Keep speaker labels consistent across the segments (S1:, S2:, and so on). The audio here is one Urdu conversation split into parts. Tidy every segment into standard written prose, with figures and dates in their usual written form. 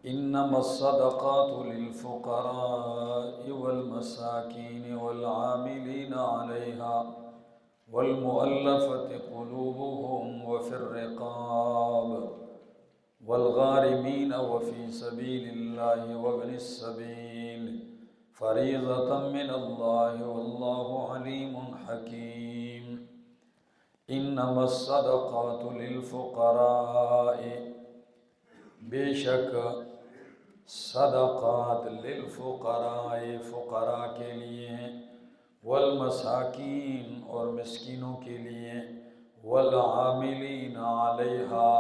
S1: انما الصدقات للفقراء والمساكين والعاملين عليها والمؤلفة قلوبهم وفي الرقاب والغارمين وفي سبيل الله وابن السبيل فريضة من الله والله عليم حكيم انما الصدقات للفقراء، بے شک صدقات للفقراء فقراء کے لیے ہیں، والمساکین اور مسکینوں کے لیے، والعاملین علیہا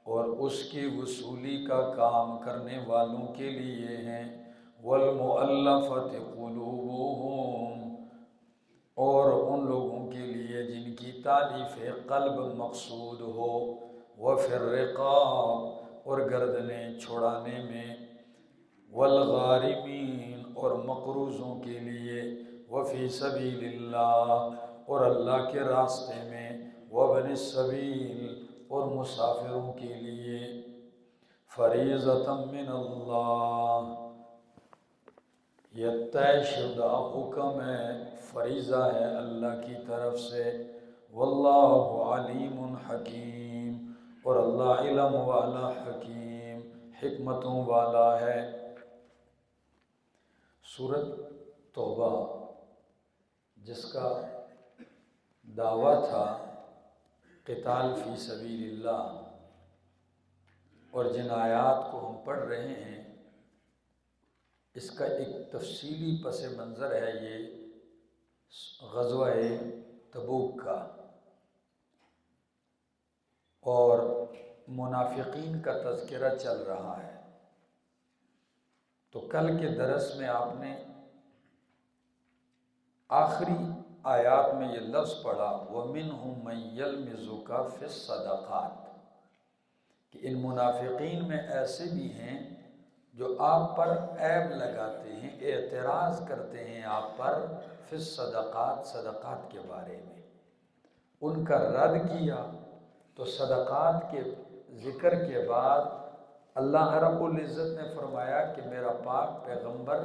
S1: اور اس کی وصولی کا کام کرنے والوں کے لیے ہیں، والمؤلفۃ قلوبہم اور ان لوگوں کے لیے جن کی تالیف قلب مقصود ہو، وفی الرقاب اور گردنیں چھڑانے میں، والغارمین اور مقروضوں کے لیے، وفی سبیل اللہ اور اللہ کے راستے میں، وابن السبیل اور مسافروں کے لیے، فریضۃ من اللہ یہ طے شدہ حکم ہے، فریضہ ہے اللہ کی طرف سے، واللہ علیم حکیم اور اللہ علم والا حکیم حکمتوں والا ہے۔ سورۃ توبہ جس کا دعویٰ تھا قتال فی سبیل اللہ، اور جن آیات کو ہم پڑھ رہے ہیں اس کا ایک تفصیلی پس منظر ہے یہ غزوہ تبوک کا، اور منافقین کا تذکرہ چل رہا ہے۔ تو کل کے درس میں آپ نے آخری آیات میں یہ لفظ پڑھا وَمِنْهُمْ مَنْ يَلْمِزُكَ فِي الصَّدَقَاتِ، کہ ان منافقین میں ایسے بھی ہیں جو آپ پر عیب لگاتے ہیں، اعتراض کرتے ہیں آپ پر، فی الصدقات صدقات کے بارے میں۔ ان کا رد کیا تو صدقات کے ذکر کے بعد اللہ رب العزت نے فرمایا کہ میرا پاک پیغمبر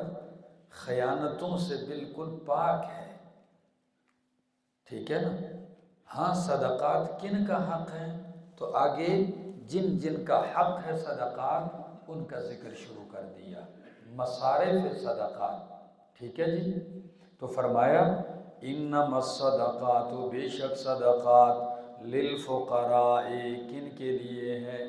S1: خیانتوں سے بالکل پاک ہے، ٹھیک ہے نا؟ ہاں صدقات کن کا حق ہے؟ تو آگے جن جن کا حق ہے صدقات ان کا ذکر شروع کر دیا، مصارف صدقات، ٹھیک ہے جی؟ تو فرمایا انما الصدقات، بے شک صدقات، للفقراء کن کے لیے ہے؟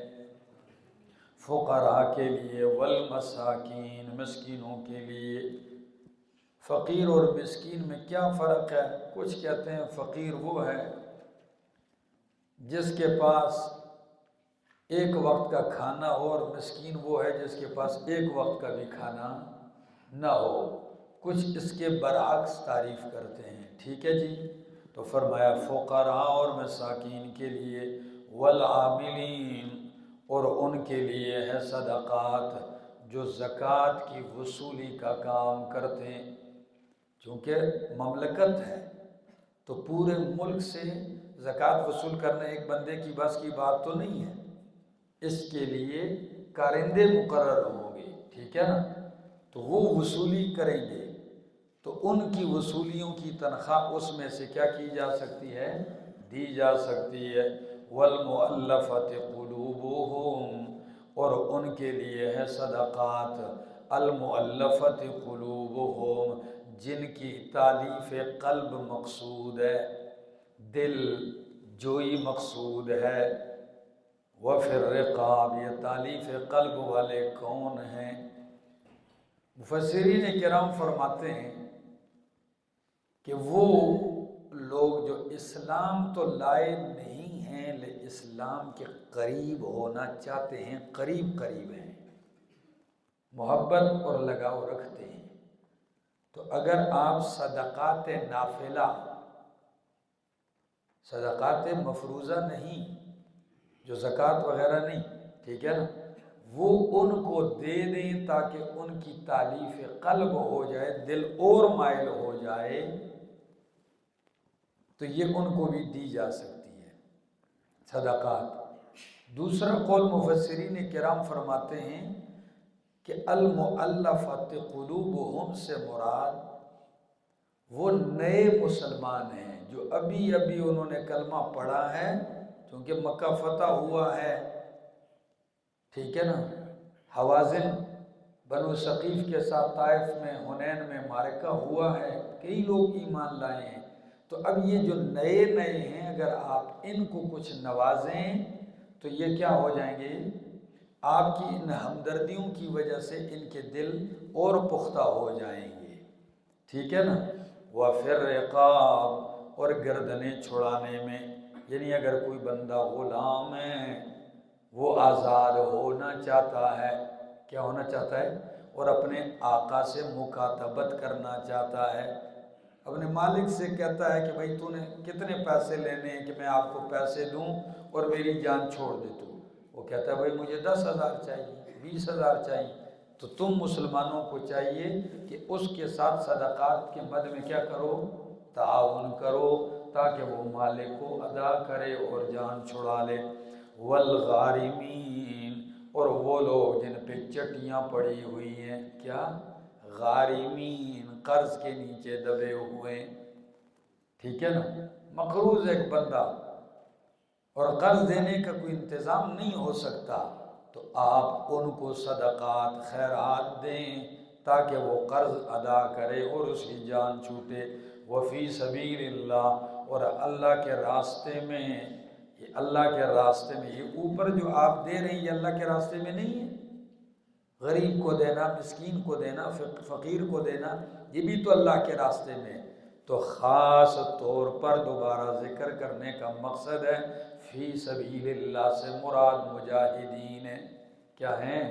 S1: فقراء کے لیے، والمساکین مسکینوں کے لیے۔ فقیر اور مسکین میں کیا فرق ہے؟ کچھ کہتے ہیں فقیر وہ ہے جس کے پاس ایک وقت کا کھانا ہو، اور مسکین وہ ہے جس کے پاس ایک وقت کا بھی کھانا نہ ہو۔ کچھ اس کے برعکس تعریف کرتے ہیں، ٹھیک ہے جی؟ تو فرمایا فقراء اور مساکین کے لیے، والعاملین اور ان کے لیے ہے صدقات جو زکوٰۃ کی وصولی کا کام کرتے ہیں۔ چونکہ مملکت ہے تو پورے ملک سے زکوٰۃ وصول کرنا ایک بندے کی بس کی بات تو نہیں ہے، اس کے لیے کارندے مقرر ہوں گے، ٹھیک ہے نا؟ تو وہ وصولی کریں گے، تو ان کی وصولیوں کی تنخواہ اس میں سے کیا کی جا سکتی ہے؟ دی جا سکتی ہے۔ والمؤلفۃ قلوبہم اور ان کے لیے ہے صدقات، المؤلفۃ قلوبہم جن کی تالیف قلب مقصود ہے، دل جوئی مقصود ہے۔ وفی الرقاب یہ تالیف قلب والے کون ہیں؟ مفسرین کرام فرماتے ہیں کہ وہ لوگ جو اسلام تو لائے نہیں ہیں لیکن اسلام کے قریب ہونا چاہتے ہیں، قریب ہیں، محبت اور لگاؤ رکھتے ہیں۔ تو اگر آپ صدقات نافلہ، صدقات مفروضہ نہیں جو زکوٰۃ وغیرہ نہیں، ٹھیک ہے نا، وہ ان کو دے دیں تاکہ ان کی تالیف قلب ہو جائے، دل اور مائل ہو جائے، تو یہ ان کو بھی دی جا سکتی ہے صدقات۔ دوسرا قول مفسرین کرام فرماتے ہیں کہ المؤلفۃ قلوبہم سے مراد وہ نئے مسلمان ہیں جو ابھی ابھی انہوں نے کلمہ پڑھا ہے، کیونکہ مکہ فتح ہوا ہے، ٹھیک ہے نا، حوازن بنو ثقیف کے ساتھ طائف میں حنین میں معرکہ ہوا ہے، کئی لوگ ایمان لائے ہیں، تو اب یہ جو نئے نئے ہیں اگر آپ ان کو کچھ نوازیں تو یہ کیا ہو جائیں گے، آپ کی ان ہمدردیوں کی وجہ سے ان کے دل اور پختہ ہو جائیں گے، ٹھیک ہے نا۔ وَفِي الرِّقَابِ اور گردنیں چھڑانے میں، یعنی اگر کوئی بندہ غلام ہے وہ آزاد ہونا چاہتا ہے، کیا ہونا چاہتا ہے، اور اپنے آقا سے مکاتبت کرنا چاہتا ہے، اپنے مالک سے کہتا ہے کہ بھائی تو نے کتنے پیسے لینے ہیں کہ میں آپ کو پیسے دوں اور میری جان چھوڑ دے، تو وہ کہتا ہے بھائی مجھے 10,000 چاہیے، 20,000 چاہیے، تو تم مسلمانوں کو چاہیے کہ اس کے ساتھ صدقات کے مد میں کیا کرو، تعاون کرو، تاکہ وہ مالک کو ادا کرے اور جان چھڑا لے۔ والغارمین اور وہ لوگ جن پہ چٹیاں پڑی ہوئی ہیں، کیا، غارمین، قرض کے نیچے دبے ہوئے، ٹھیک ہے نا، مقروض ایک بندہ اور قرض دینے کا کوئی انتظام نہیں ہو سکتا، تو آپ ان کو صدقات خیرات دیں تاکہ وہ قرض ادا کرے اور اس کی جان چھوٹے۔ وفی سبیل اللہ اور اللہ کے راستے میں، یہ اللہ کے راستے میں، یہ اوپر جو آپ دے رہے ہیں یہ اللہ کے راستے میں نہیں ہے، غریب کو دینا، مسکین کو دینا، فقیر کو دینا، یہ بھی تو اللہ کے راستے میں، تو خاص طور پر دوبارہ ذکر کرنے کا مقصد ہے فی سبیل اللہ سے مراد مجاہدین ہیں، کیا ہیں،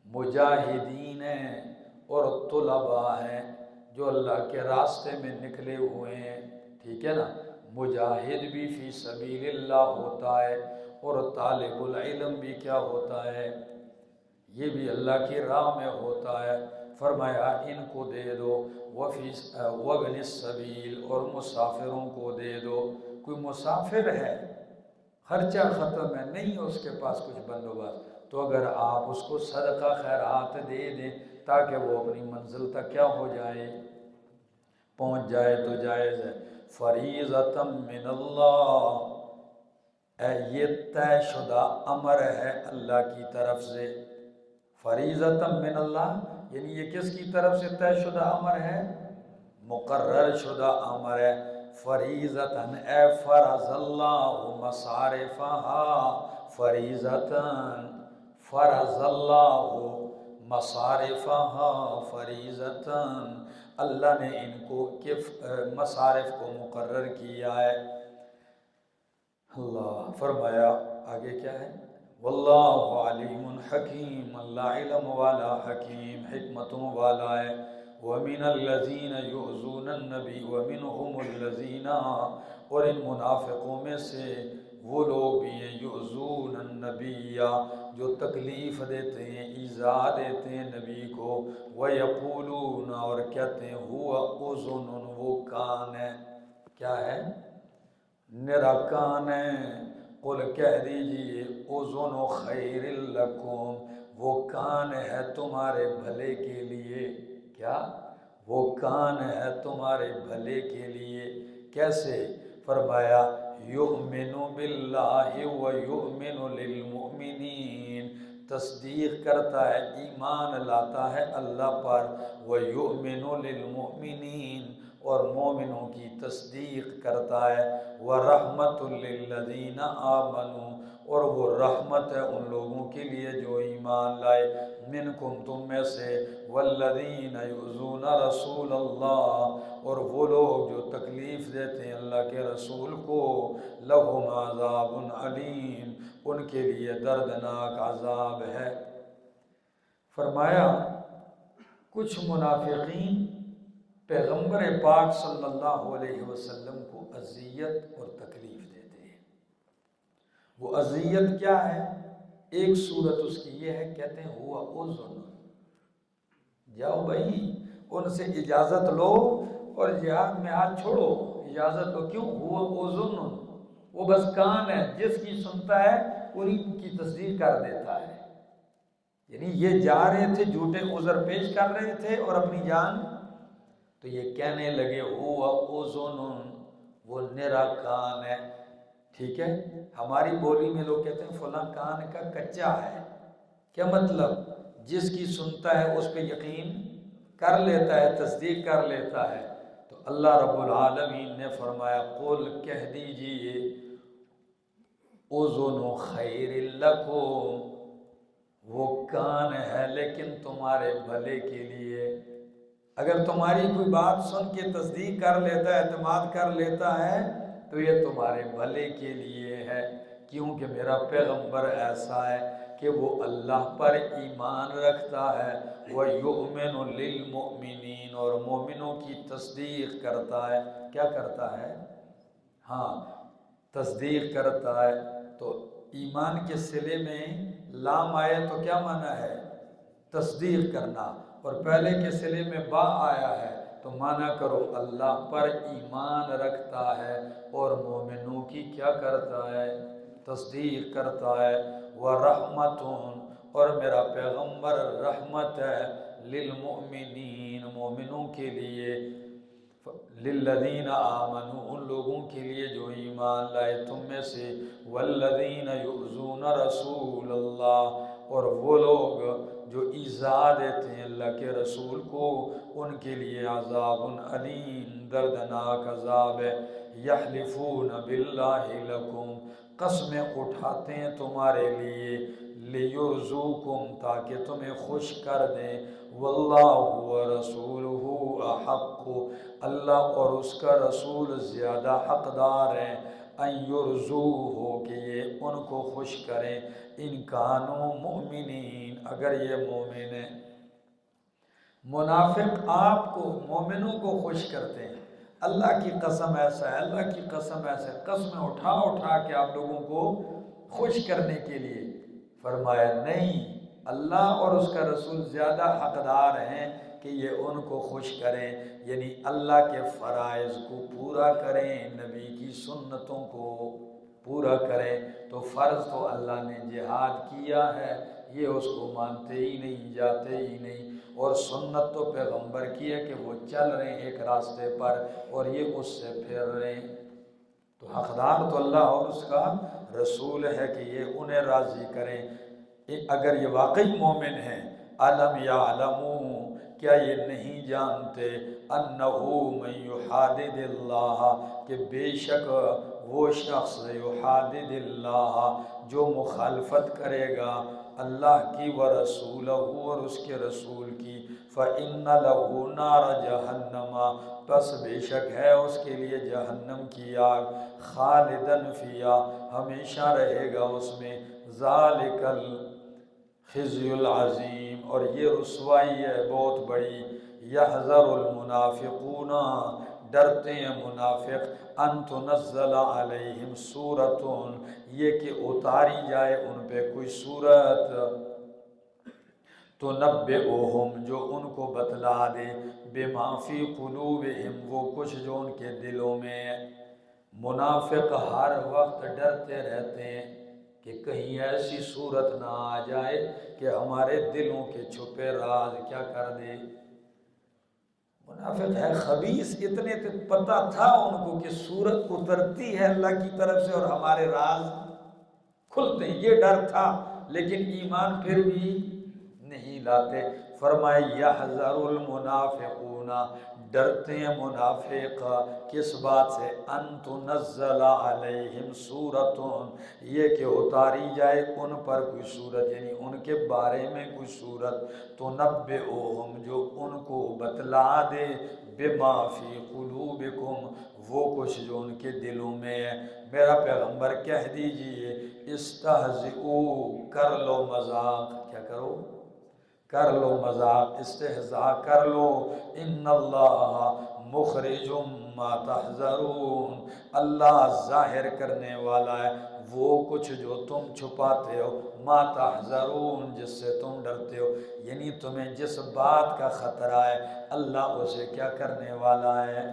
S1: مجاہدین ہیں اور طلباء ہیں جو اللہ کے راستے میں نکلے ہوئے ہیں، ٹھیک ہے نا، مجاہد بھی فی سبیل اللہ ہوتا ہے اور طالب العلم بھی کیا ہوتا ہے، یہ بھی اللہ کی راہ میں ہوتا ہے۔ فرمایا ان کو دے دو، وابن السبیل اور مسافروں کو دے دو، کوئی مسافر ہے خرچہ ختم ہے، نہیں اس کے پاس کچھ بندوبست، تو اگر آپ اس کو صدقہ خیرات دے دیں تاکہ وہ اپنی منزل تک کیا ہو جائے، پہنچ جائے، تو جائز ہے۔ فریضۃ من اللہ، یہ طے شدہ امر ہے اللہ کی طرف سے، فریضۃ من اللہ، یعنی یہ کس کی طرف سے طے شدہ امر ہے، مقرر شدہ امر ہے۔ فریضۃً اے فرض اللہ مصارفہا، فریضۃً فرض اللہ مصارفہا، فریضۃً اللہ نے ان کو مصارف کو مقرر کیا ہے۔ اللہ فرمایا آگے کیا ہے، واللہ علیم حکیم، اللہ علم والا حکیم حکمتوں والا ہے۔ وَمِنَ الَّذِينَ يُؤْذُونَ النَّبِيَّ وَمِنْهُمُ الَّذِينَ اور ان منافقوں میں سے وہ لوگ بھی ہیں، یؤذون النبی جو تکلیف دیتے ہیں، ایذا دیتے ہیں نبی کو، وَيَقُولُونَ اور کہتے ہیں ہوا اذن، وہ کان ہے، کیا ہے، نرا کان ہے، قل کہہ دیجئے اذن خیر لکم، وہ کان ہے تمہارے بھلے کے لیے، کیا، وہ کان ہے تمہارے بھلے کے لیے، کیسے، فرمایا یؤمن باللہ ویؤمن للمؤمنین، تصدیق کرتا ہے، ایمان لاتا ہے اللہ پر، ویؤمن للمؤمنین اور مومنوں کی تصدیق کرتا ہے، وَرَحْمَةٌ لِّلَّذِينَ آمَنُوا اور وہ رحمت ہے ان لوگوں کے لیے جو ایمان لائے، منکم تم میں سے، وَالَّذِينَ يُؤْذُونَ رَسُولَ اللَّهِ اور وہ لوگ جو تکلیف دیتے ہیں اللہ کے رسول کو، لَهُمْ عَذَابٌ عَلِيمٌ ان کے لیے دردناک عذاب ہے۔ فرمایا کچھ منافقین پیغمبر پاک صلی اللہ علیہ وسلم کو اذیت اور تکلیف دیتے ہیں، وہ اذیت کیا ہے، ایک صورت اس کی یہ ہے، کہتے ہیں ہوا اذن، جاؤ بھائی ان سے اجازت لو اور جہاد میں ہاتھ چھوڑو، اجازت لو، کیوں، ہوا اذن، وہ بس کان ہے، جس کی سنتا ہے انہی کی تصدیق کر دیتا ہے، یعنی یہ جا رہے تھے جھوٹے عذر پیش کر رہے تھے اور اپنی جان، تو یہ کہنے لگے ہوا اذن، وہ نرا کان ہے. ٹھیک ہے، ہماری بولی میں لوگ کہتے ہیں فلاں کان کا کچا ہے. کیا مطلب؟ جس کی سنتا ہے اس پہ یقین کر لیتا ہے، تصدیق کر لیتا ہے. تو اللہ رب العالمین نے فرمایا قل، کہہ دیجئے اذن خیر لکم، وہ کان ہے لیکن تمہارے بھلے کے لیے. اگر تمہاری کوئی بات سن کے تصدیق کر لیتا ہے، اعتماد کر لیتا ہے، تو یہ تمہارے بھلے کے لیے ہے. کیونکہ میرا پیغمبر ایسا ہے کہ وہ اللہ پر ایمان رکھتا ہے، وَيُؤْمِنُ لِلْمُؤْمِنِينَ، اور مومنوں کی تصدیق کرتا ہے. کیا کرتا ہے؟ ہاں، تصدیق کرتا ہے. تو ایمان کے صلے میں لام آئے تو کیا معنی ہے؟ تصدیق کرنا. اور پہلے کے صلے میں با آیا ہے تو معنی کرو اللہ پر ایمان رکھتا ہے اور مومنوں کی کیا کرتا ہے؟ تصدیق کرتا ہے. وَرَحْمَةٌ، اور میرا پیغمبر رحمت ہے، للمؤمنین، مومنوں کے لیے، للذین آمنوا، ان لوگوں کے لیے جو ایمان لائے تم میں سے، والذین یؤذون رسول اللہ، اور وہ لوگ جو ایذا دیتے ہیں اللہ کے رسول کو، ان کے لیے عذاب علیم، دردناک عذاب ہے. یحلفون باللہ لکم، قسمیں اٹھاتے ہیں تمہارے لیے، لیرزوکم، تاکہ تمہیں خوش کر دیں. واللہ ورسولہ احق، اللہ اور اس کا رسول زیادہ حقدار ہیں، ان یرزوہ، کہ یہ ان کو خوش کریں، ان کانوا مؤمنین، اگر یہ مومن ہیں. منافق آپ کو، مومنوں کو خوش کرتے ہیں. اللہ کی قسم ایسا ہے، اللہ کی قسم ایسا ہے، قسمیں اٹھا اٹھا کے آپ لوگوں کو خوش کرنے کے لیے. فرمایا نہیں، اللہ اور اس کا رسول زیادہ حقدار ہیں کہ یہ ان کو خوش کریں، یعنی اللہ کے فرائض کو پورا کریں، نبی کی سنتوں کو پورا کریں. تو فرض تو اللہ نے جہاد کیا ہے، یہ اس کو مانتے ہی نہیں، جاتے ہی نہیں. اور سنت تو پیغمبر کی ہے کہ وہ چل رہے ہیں ایک راستے پر اور یہ اس سے پھر رہے ہیں. تو حقدار تو اللہ اور اس کا رسول ہے کہ یہ انہیں راضی کریں. اگر یہ واقعی مومن ہیں، الم یعلموا، کیا یہ نہیں جانتے، انہو من یحادد اللہ، کہ بے شک وہ شخص یحادد اللہ، جو مخالفت کرے گا اللہ کی ورسولہ، اور اس کے رسول کی، فَإِنَّ لَهُ نَارَ جَهَنَّمَ، پس بے شک ہے اس کے لیے جہنم کی آگ، خالدن فیہا، ہمیشہ رہے گا اس میں. ذالک الخزی العظیم، اور یہ رسوائی ہے بہت بڑی. یحذر المنافقون، ڈرتے ہیں منافق، ان تنزل علیہم سورۃ، یہ کہ اتاری جائے ان پہ کوئی سورت، تنبئہم، جو ان کو بتلا دے، بما فی قلوبہم، وہ کچھ جو ان کے دلوں میں ہے. منافق ہر وقت ڈرتے رہتے ہیں کہ کہیں ایسی صورت نہ آ جائے کہ ہمارے دلوں کے چھپے راز کیا کر دے. منافق ہے خبیث، اتنے پتہ تھا ان کو کہ صورت اترتی ہے اللہ کی طرف سے اور ہمارے راز کھلتے ہیں، یہ ڈر تھا، لیکن ایمان پھر بھی نہیں لاتے. فرمائے یحذر المنافقون، ڈرتے ہیں منافق کس بات سے، ان تنزل علیہم سورۃ، یہ کہ اتاری جائے ان پر کوئی صورت، یعنی ان کے بارے میں کوئی صورت، تنبئہم، جو ان کو بتلا دے، بما فی قلوبکم، وہ کچھ جو ان کے دلوں میں ہے. میرا پیغمبر کہہ دیجئے استہزئوا، کر لو مذاق، کیا کرو؟ کر لو مذاق، استہزاء کر لو. ان اللہ مخرج ما تحذرون، اللہ ظاہر کرنے والا ہے وہ کچھ جو تم چھپاتے ہو، ما تحذرون، جس سے تم ڈرتے ہو، یعنی تمہیں جس بات کا خطرہ ہے اللہ اسے کیا کرنے والا ہے؟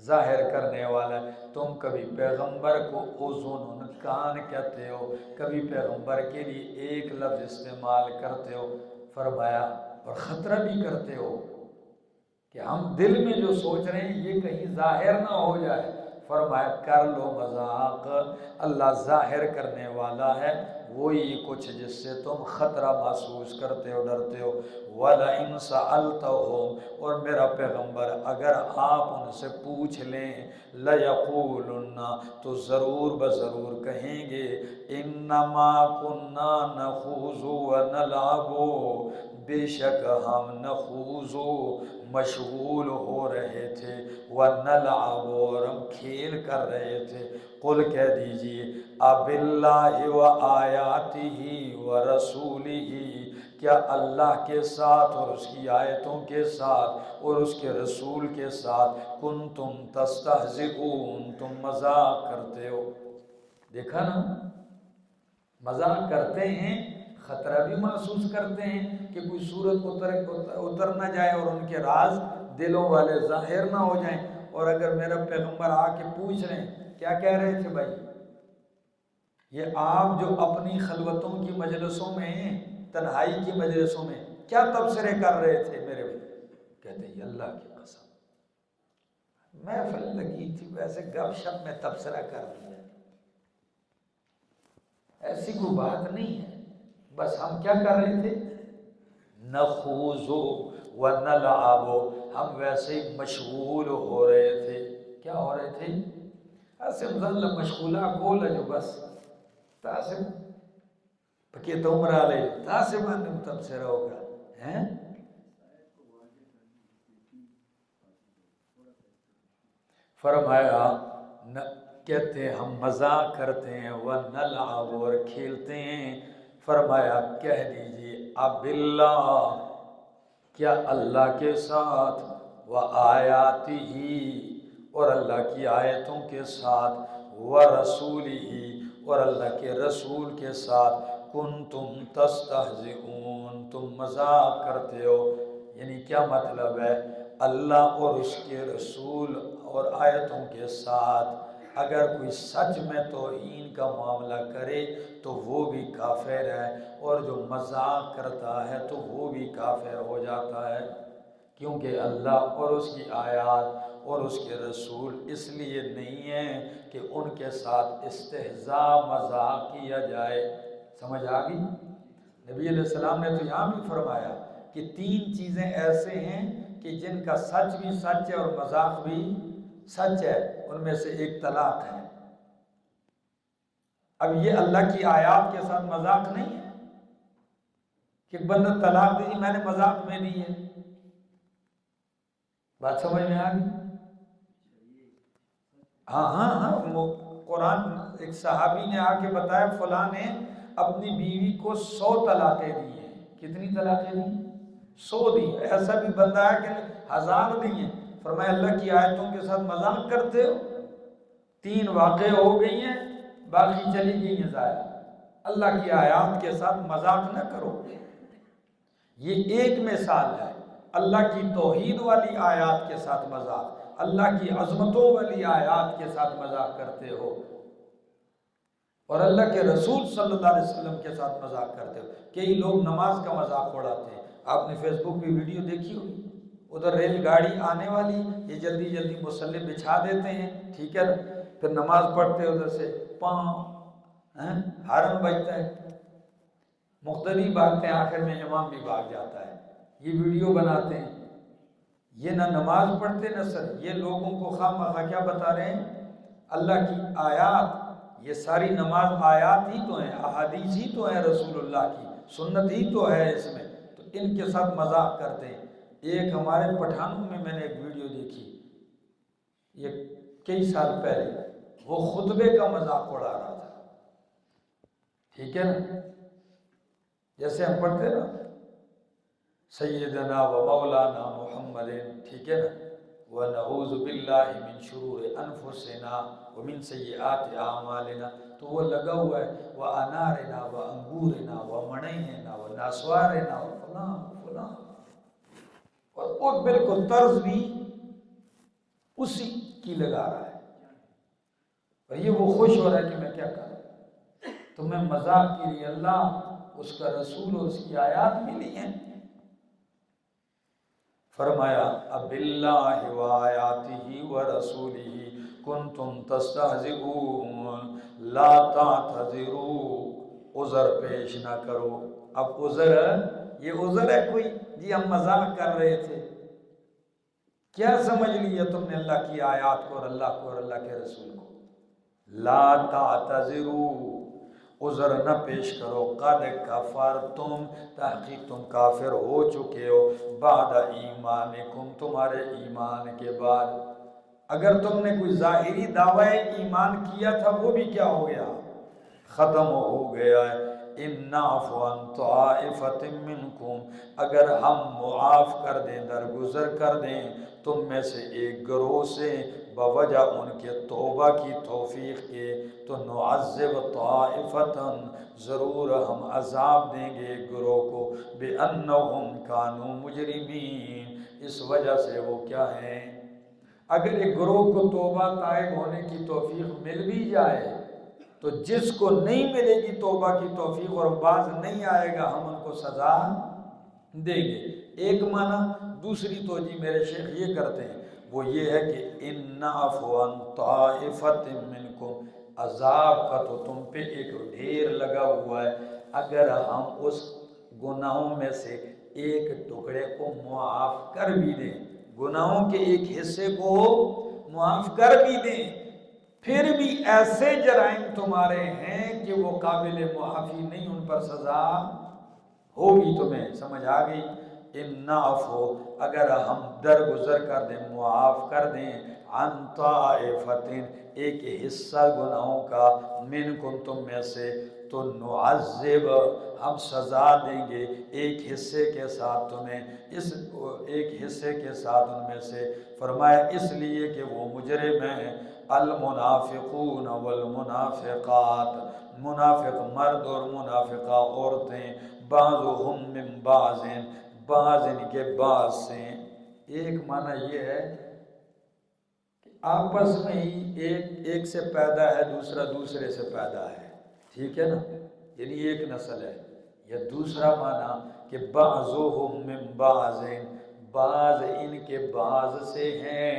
S1: ظاہر کرنے والا ہے۔ تم کبھی پیغمبر کو اذن کان کہتے ہو، کبھی پیغمبر کے لیے ایک لفظ استعمال کرتے ہو، فرمایا اور خطرہ بھی کرتے ہو کہ ہم دل میں جو سوچ رہے ہیں یہ کہیں ظاہر نہ ہو جائے۔ فرمایا کر لو مذاق، اللہ ظاہر کرنے والا ہے وہی کچھ جس سے تم خطرہ محسوس کرتے ہو، ڈرتے ہو۔ وَلَئِن سَأَلْتَهُمْ، اور میرا پیغمبر اگر آپ ان سے پوچھ لیں، لَيَقُولُنَّ، تو ضرور بضرور کہیں گے، إِنَّمَا كُنَّا نَخُوضُ وَنَلْعَبُ، بے شک ہم نخوض مشغول ہو رہے تھے، وَنَلْعَبُ، اور ہم کھیل کر رہے تھے۔ قل کہہ دیجئے، اب اللہ و آیاتہ و رسولہ، کیا اللہ کے ساتھ اور اس کی آیتوں کے ساتھ اور اس کے رسول کے ساتھ کنتم تستہزئون، تم مذاق کرتے ہو؟ دیکھا نا، مذاق کرتے ہیں، خطرہ بھی محسوس کرتے ہیں کہ کوئی صورت اتر نہ جائے اور ان کے راز دلوں والے ظاہر نہ ہو جائیں۔ اور اگر میرا پیغمبر آ کے پوچھ رہے ہیں، کیا کہہ رہے تھے بھائی؟ یہ آپ جو اپنی خلوتوں کی مجلسوں میں ہیں، تنہائی کی مجلسوں میں کیا تبصرے کر رہے تھے میرے بھائی؟ کہتے ہیں اللہ کی قسم محفل لگی تھی، ویسے گپ شپ میں تبصرہ کر دیا، ایسی کوئی بات نہیں ہے، بس ہم کیا کر رہے تھے؟ نخوض ونلعب، ہم ویسے ہی مشغول ہو رہے تھے۔ کیا ہو رہے تھے؟ ایسے مظل مشغولہ کول ہے جو بس تاسم پکی تو عمرہ لے تاسم آنے تبصرہ ہوگا ہیں۔ فرمایا کہتے ہیں ہم مذاق کرتے ہیں، وَنَلْعَبُ، اور کھیلتے ہیں۔ فرمایا کہہ دیجئے اب اللہ، کیا اللہ کے ساتھ، وَآیَاتِهِ، اور اللہ کی آیتوں کے ساتھ، وَرَسُولِهِ، اور اللہ کے رسول کے ساتھ، کنتم تستہزئون، تم مذاق کرتے ہو۔ یعنی کیا مطلب ہے؟ اللہ اور اس کے رسول اور آیتوں کے ساتھ اگر کوئی سچ میں توہین کا معاملہ کرے تو وہ بھی کافر ہے، اور جو مذاق کرتا ہے تو وہ بھی کافر ہو جاتا ہے، کیونکہ اللہ اور اس کی آیات اور اس کے رسول اس لیے نہیں ہیں کہ ان کے ساتھ استہزاء مذاق کیا جائے۔ سمجھ آ گئی؟ نبی علیہ السلام نے تو یہاں بھی فرمایا کہ 3 چیزیں ایسے ہیں کہ جن کا سچ بھی سچ ہے اور مذاق بھی سچ ہے، ان میں سے ایک طلاق ہے۔ اب یہ اللہ کی آیات کے ساتھ مذاق نہیں ہے کہ بندہ طلاق دی میں نے مذاق میں دی ہے۔ بات سمجھ میں آ گئی؟ ہاں قرآن ایک صحابی نے آ کے بتایا فلاں نے اپنی بیوی کو 100 طلاقیں دی ہیں۔ کتنی طلاقیں دی؟ 100 دی۔ ایسا بھی بندہ ہے کہ 1000 دی ہیں۔ فرمایا اللہ کی آیتوں کے ساتھ مذاق کرتے ہو؟ 3 واقع ہو گئی ہیں، باقی چلی گئی ہیں ضائع۔ اللہ کی آیات کے ساتھ مذاق نہ کرو۔ یہ ایک مثال ہے، اللہ کی توحید والی آیات کے ساتھ مذاق، اللہ کی عظمتوں والی آیات کے ساتھ مذاق کرتے ہو، اور اللہ کے رسول صلی اللہ علیہ وسلم کے ساتھ مذاق کرتے ہو۔ کئی لوگ نماز کا مذاق اڑاتے ہیں، آپ نے فیس بک پہ ویڈیو دیکھی ہوگی، ادھر ریل گاڑی آنے والی، یہ جلدی جلدی مصلی بچھا دیتے ہیں، ٹھیک ہے نا، پھر نماز پڑھتے ادھر سے ہارن بجتا ہے، مختلف بھاگتے ہیں، آخر میں امام بھی بھاگ جاتا ہے، یہ ویڈیو بناتے ہیں۔ یہ نہ نماز پڑھتے نہ سر، یہ لوگوں کو خواہ مخواہ کیا بتا رہے ہیں؟ اللہ کی آیات، یہ ساری نماز آیات ہی تو ہیں، احادیث ہی تو ہیں، رسول اللہ کی سنت ہی تو ہے اس میں، تو ان کے ساتھ مذاق کرتے ہیں۔ ایک ہمارے پٹھانوں میں نے ایک ویڈیو دیکھی، یہ کئی سال پہلے، وہ خطبے کا مذاق اڑا رہا تھا، ٹھیک ہے نا، جیسے ہم پڑھتے نا سیدنا و مولانا محمد، ٹھیک ہے نا، وَنَعُوذُ بِاللَّهِ مِن شُرُورِ أَنفُسِنَا وَمِن سَيِّئَاتِ أَعْمَالِنَا، تو وہ لگا ہوا ہے وَأَنَارِنَا وَأَنْگُورِنَا وَمَنَيْنَا وَنَاسْوَارِنَا وَفُلَانَ فُلَانَ، اور وہ بالکل طرز بھی اسی ٹکی لگا رہا ہے اور یہ وہ خوش ہو رہا ہے کہ میں کیا کروں، تمہیں مذاق کے لیے اللہ، اس کا رسول اور اس کی آیات ملی ہیں۔ فرمایا اب اللہ و آیاتہ و رسولہ کنتم تستہزئون لا تعتذروا، عذر پیش نہ کرو۔ اب عذر، یہ عذر ہے کوئی؟ جی ہم مذاق کر رہے تھے۔ کیا سمجھ لیا تم نے اللہ کی آیات کو اور اللہ کو اور اللہ کے رسول کو؟ لا تعتذروا، عذر نہ پیش کرو، قد کفرتم، تحقیق تم کافر ہو چکے ہو، بعد ایمانکم، تمہارے ایمان کے بعد۔ اگر تم نے کوئی ظاہری دعوی ایمان کیا تھا وہ بھی کیا ہو گیا؟ ختم ہو گیا ہے۔ ان نعفو عن طائفۃ منکم، اگر ہم معاف کر دیں، درگزر کر دیں تم میں سے ایک گروہ سے، بوجہ ان کے توبہ کی توفیق کے، تو نعذب طائفۃ، ضرور ہم عذاب دیں گے ایک گروہ کو، بأنہم کانوا مجرمین، اس وجہ سے وہ کیا ہیں۔ اگر ایک گروہ کو توبہ تائب ہونے کی توفیق مل بھی جائے تو جس کو نہیں ملے گی توبہ کی توفیق اور باز نہیں آئے گا، ہم ان کو سزا دیں گے۔ ایک معنی، دوسری توجیہ میرے شیخ یہ کرتے ہیں، وہ یہ ہے کہ ان نعفو عن طائفۃ منکم، عذاب کا تو تم پہ ایک ڈھیر لگا ہوا ہے، اگر ہم اس گناہوں میں سے ایک ٹکڑے کو معاف کر بھی دیں، گناہوں کے ایک حصے کو معاف کر بھی دیں، پھر بھی ایسے جرائم تمہارے ہیں کہ وہ قابل معافی نہیں، ان پر سزا ہوگی۔ تمہیں سمجھ آ گئی؟ ان نعفو، اگر ہم درگزر کر دیں، معاف کر دیں، عن طائفۃ، ایک حصہ گناہوں کا، منکم، تم میں سے، تو نعذب، ہم سزا دیں گے ایک حصے کے ساتھ تمہیں، اس ایک حصے کے ساتھ ان میں سے، فرمایا اس لیے کہ وہ مجرم ہیں، المنافقون والمنافقات، منافق مرد اور منافقہ عورتیں، بعضهم من بعض، بعض ان کے بعض سے۔ ایک معنی یہ ہے کہ آپس میں ہی ایک سے پیدا ہے، دوسرا دوسرے سے پیدا ہے، ٹھیک ہے نا، یعنی ایک نسل ہے۔ یا دوسرا معنی کہ بعضهم من بعض، بعض ان کے بعض سے ہیں،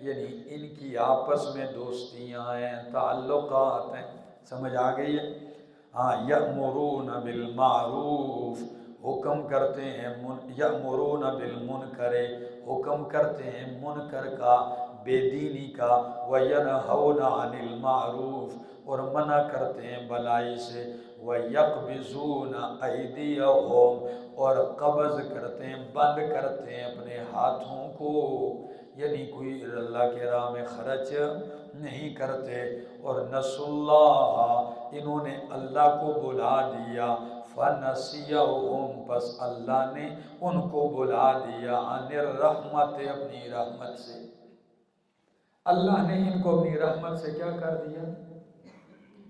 S1: یعنی ان کی آپس میں دوستیاں ہیں، تعلقات ہیں۔ سمجھ آ گئی ہے؟ ہاں، یأمرون بالمعروف، حکم کرتے ہیں، یأمرون بالمنکر، حکم کرتے ہیں منکر کا، بے دینی کا، وینہون عن المعروف، اور منع کرتے ہیں بلائی سے، ویقبضون ایدیہم، اور قبض کرتے ہیں، بند کرتے ہیں اپنے ہاتھوں کو، یعنی کوئی اللہ کے راہ میں خرچ نہیں کرتے، اور نسوا اللہ، انہوں نے اللہ کو بلا دیا، فنسیہم، پس اللہ نے ان کو بلا دیا، عن الرحمت، اپنی رحمت سے۔ اللہ نے ان کو اپنی رحمت سے کیا کر دیا؟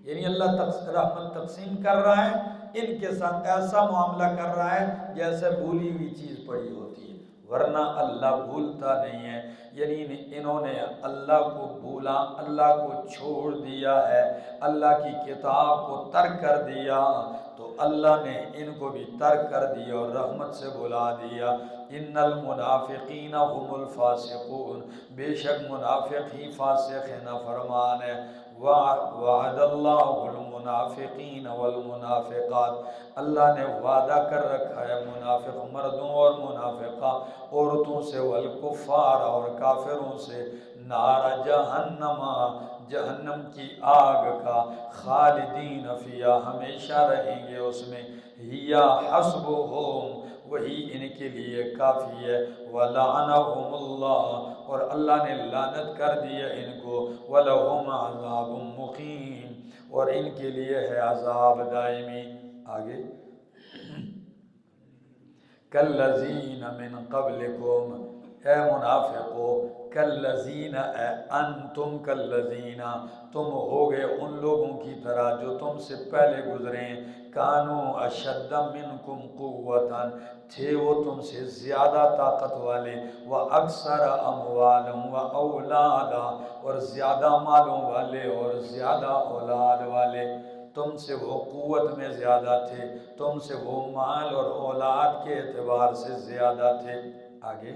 S1: یعنی اللہ رحمت تقسیم کر رہا ہے، ان کے ساتھ ایسا معاملہ کر رہا ہے جیسے بھولی ہوئی چیز پڑی ہوتی ہے، ورنہ اللہ بھولتا نہیں ہے۔ یعنی انہوں نے اللہ کو بھولا، اللہ کو چھوڑ دیا ہے، اللہ کی کتاب کو ترک کر دیا، تو اللہ نے ان کو بھی ترک کر دیا اور رحمت سے بلا دیا۔ ان المنافقین هم الفاسقون، بے شک منافق ہی فاسق ہے، نافرمان ہے۔ وعد اللہ المنافقین والمنافقات، اللہ نے وعدہ کر رکھا ہے منافق مردوں اور منافقہ عورتوں سے، والکفار، اور کافروں سے، نار جہنم، جہنم کی آگ کا، خالدین فیہا، ہمیشہ رہیں گے اس میں، ہیا حسبہم، وہی ان کے لیے کافی ہے، وَلَعَنَهُمُ اللَّهُ، اور اللہ نے لعنت کر دیا ان کو، وَلَهُمْ عَذَابٌ مُقِيمٌ، اور ان کے لیے ہے عذاب دائمی۔ آگے، کالذین من قبلکم، اے منافقو، کالذین، اے انتم کالذین، تم ہو گئے ان لوگوں کی طرح جو تم سے پہلے گزرے ہیں، کانو اشد منکم قوتاً، تھے وہ تم سے زیادہ طاقت والے، و اکثر اموالا و اولادا، اور زیادہ مالوں والے اور زیادہ اولاد والے، تم سے وہ قوت میں زیادہ تھے، تم سے وہ مال اور اولاد کے اعتبار سے زیادہ تھے۔ آگے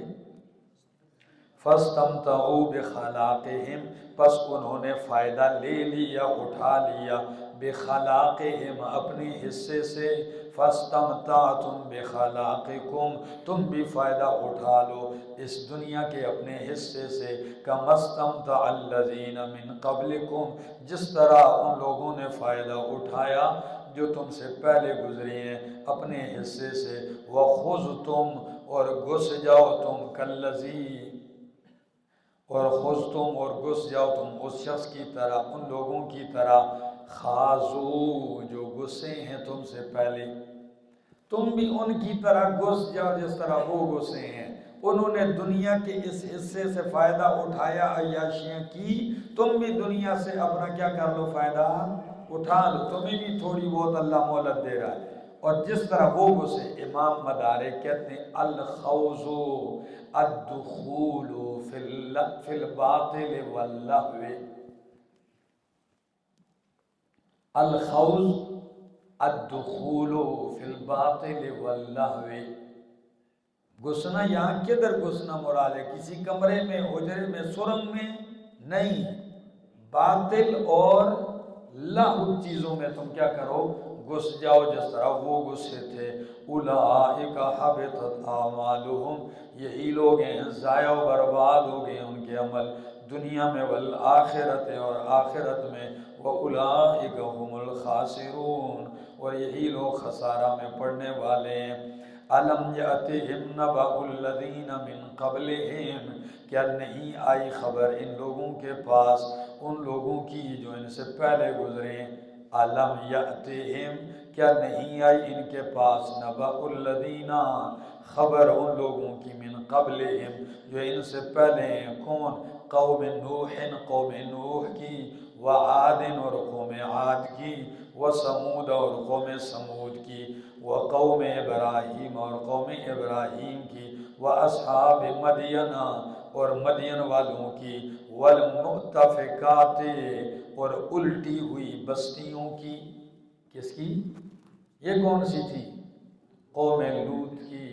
S1: فَاسْتَمْتَعُوا بِخَلَاقِهِمْ، پس انہوں نے فائدہ لے لیا، اٹھا لیا، بِخَلَاقِهِمْ، اپنے حصے سے، فَاسْتَمْتَعْتُمْ بِخَلَاقِكُمْ، تم بھی فائدہ اٹھا لو اس دنیا کے اپنے حصے سے، كَمَا اسْتَمْتَعَ الَّذِينَ مِن قَبْلِكُمْ، جس طرح ان لوگوں نے فائدہ اٹھایا جو تم سے پہلے گزرے ہیں اپنے حصے سے، وَخُذْتُمْ، اور گھس جاؤ تم، كَالَّذِي، اور خُذْتُمْ، اور گھس جاؤ تم اس شخص کی طرح، ان لوگوں کی طرح، خاضو، جو گھسے ہیں تم سے پہلے، تم بھی ان کی طرح گھس جاؤ جس طرح وہ گھسے ہیں۔ انہوں نے دنیا کے اس حصے سے فائدہ اٹھایا، عیاشیاں کی، تم بھی دنیا سے اپنا کیا کر لو، فائدہ اٹھا لو، تمہیں بھی تھوڑی بہت اللہ مہلت دے رہا ہے۔ اور جس طرح وہ گھسے، امام مدارک کہتے ہیں الخوض الدخول فی الباطل واللہو، الخوض الدخول فی الباطل واللہو، گھسنا یہاں کدھر گھسنا مراد ہے؟ کسی کمرے میں، حجرے میں، سرنگ میں نہیں، باطل اور لہو چیزوں میں تم کیا کرو، گھس جاؤ جس طرح وہ گھسے تھے۔ اولئک حبطت اعمالہم، یہی لوگ ہیں ضائع و برباد ہو گئے ان کے عمل، دنیا میں، والآخرت، اور آخرت میں، واولئک هم الخاسرون، اور یہی لوگ خسارہ میں پڑنے والے ہیں۔ الم یأتہم نبأ الذین من قبلہم، کیا نہیں آئی خبر ان لوگوں کے پاس، ان لوگوں کی جو ان سے پہلے گزرے، الم یأتہم، کیا نہیں آئی ان کے پاس، نبأ الذین، خبر ان لوگوں کی، من قبلہم، جو ان سے پہلے ہیں، کون؟ قوم نوح، قوم نوح کی، وعاد، اور قوم عاد کی، وثمود، اور قوم سمود کی، وقوم ابراہیم، اور قوم ابراہیم کی، واصحاب مدین، اور مدین والوں کی، والمؤتفقات، اور الٹی ہوئی بستیوں کی، کس کی؟ یہ کون سی تھی؟ قوم لوط کی،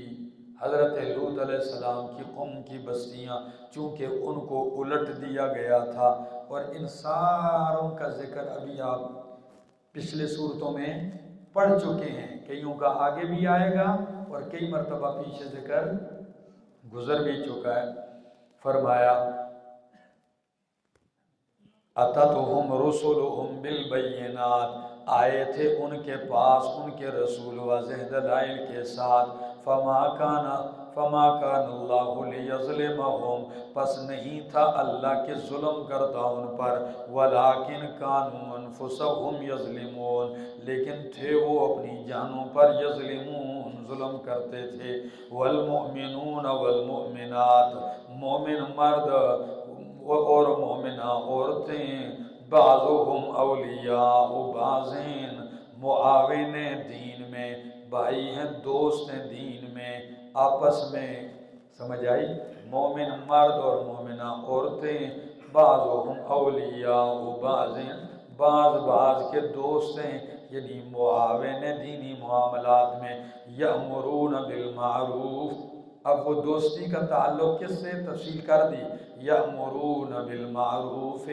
S1: حضرت لوط علیہ السلام کی قوم کی بستیاں، چونکہ ان کو الٹ دیا گیا تھا۔ اور ان ساروں کا ذکر ابھی آپ پچھلے صورتوں میں پڑھ چکے ہیں، کئیوں کا آگے بھی آئے گا اور کئی مرتبہ پیچھے ذکر گزر بھی چکا ہے۔ فرمایا اتتہم رسلہم بالبینات، آئے تھے ان کے پاس ان کے رسول واضح دلائل کے ساتھ، فما کان اللہ لیظلمہم، پس نہیں تھا اللہ کہ ظلم کرتا ان پر، ولیکن کانوا انفسہم یظلمون، لیکن تھے وہ اپنی جانوں پر، یظلمون، ظلم کرتے تھے، والمؤمنون والمؤمنات، مومن مرد اور مومنہ عورتیں، بعضهم اولیاء بعضین، معاون دین میں، بھائی ہیں، دوست ہیں دین میں، آپس میں، سمجھ آئی؟ مومن مرد اور مومنہ عورتیں، بعضهم اولیاء بعضین، بعض کے دوست ہیں، یعنی معاون دینی معاملات میں، یأمرون بالمعروف، اب وہ دوستی کا تعلق کس سے تفصیل کر دی، یأمرون بالمعروف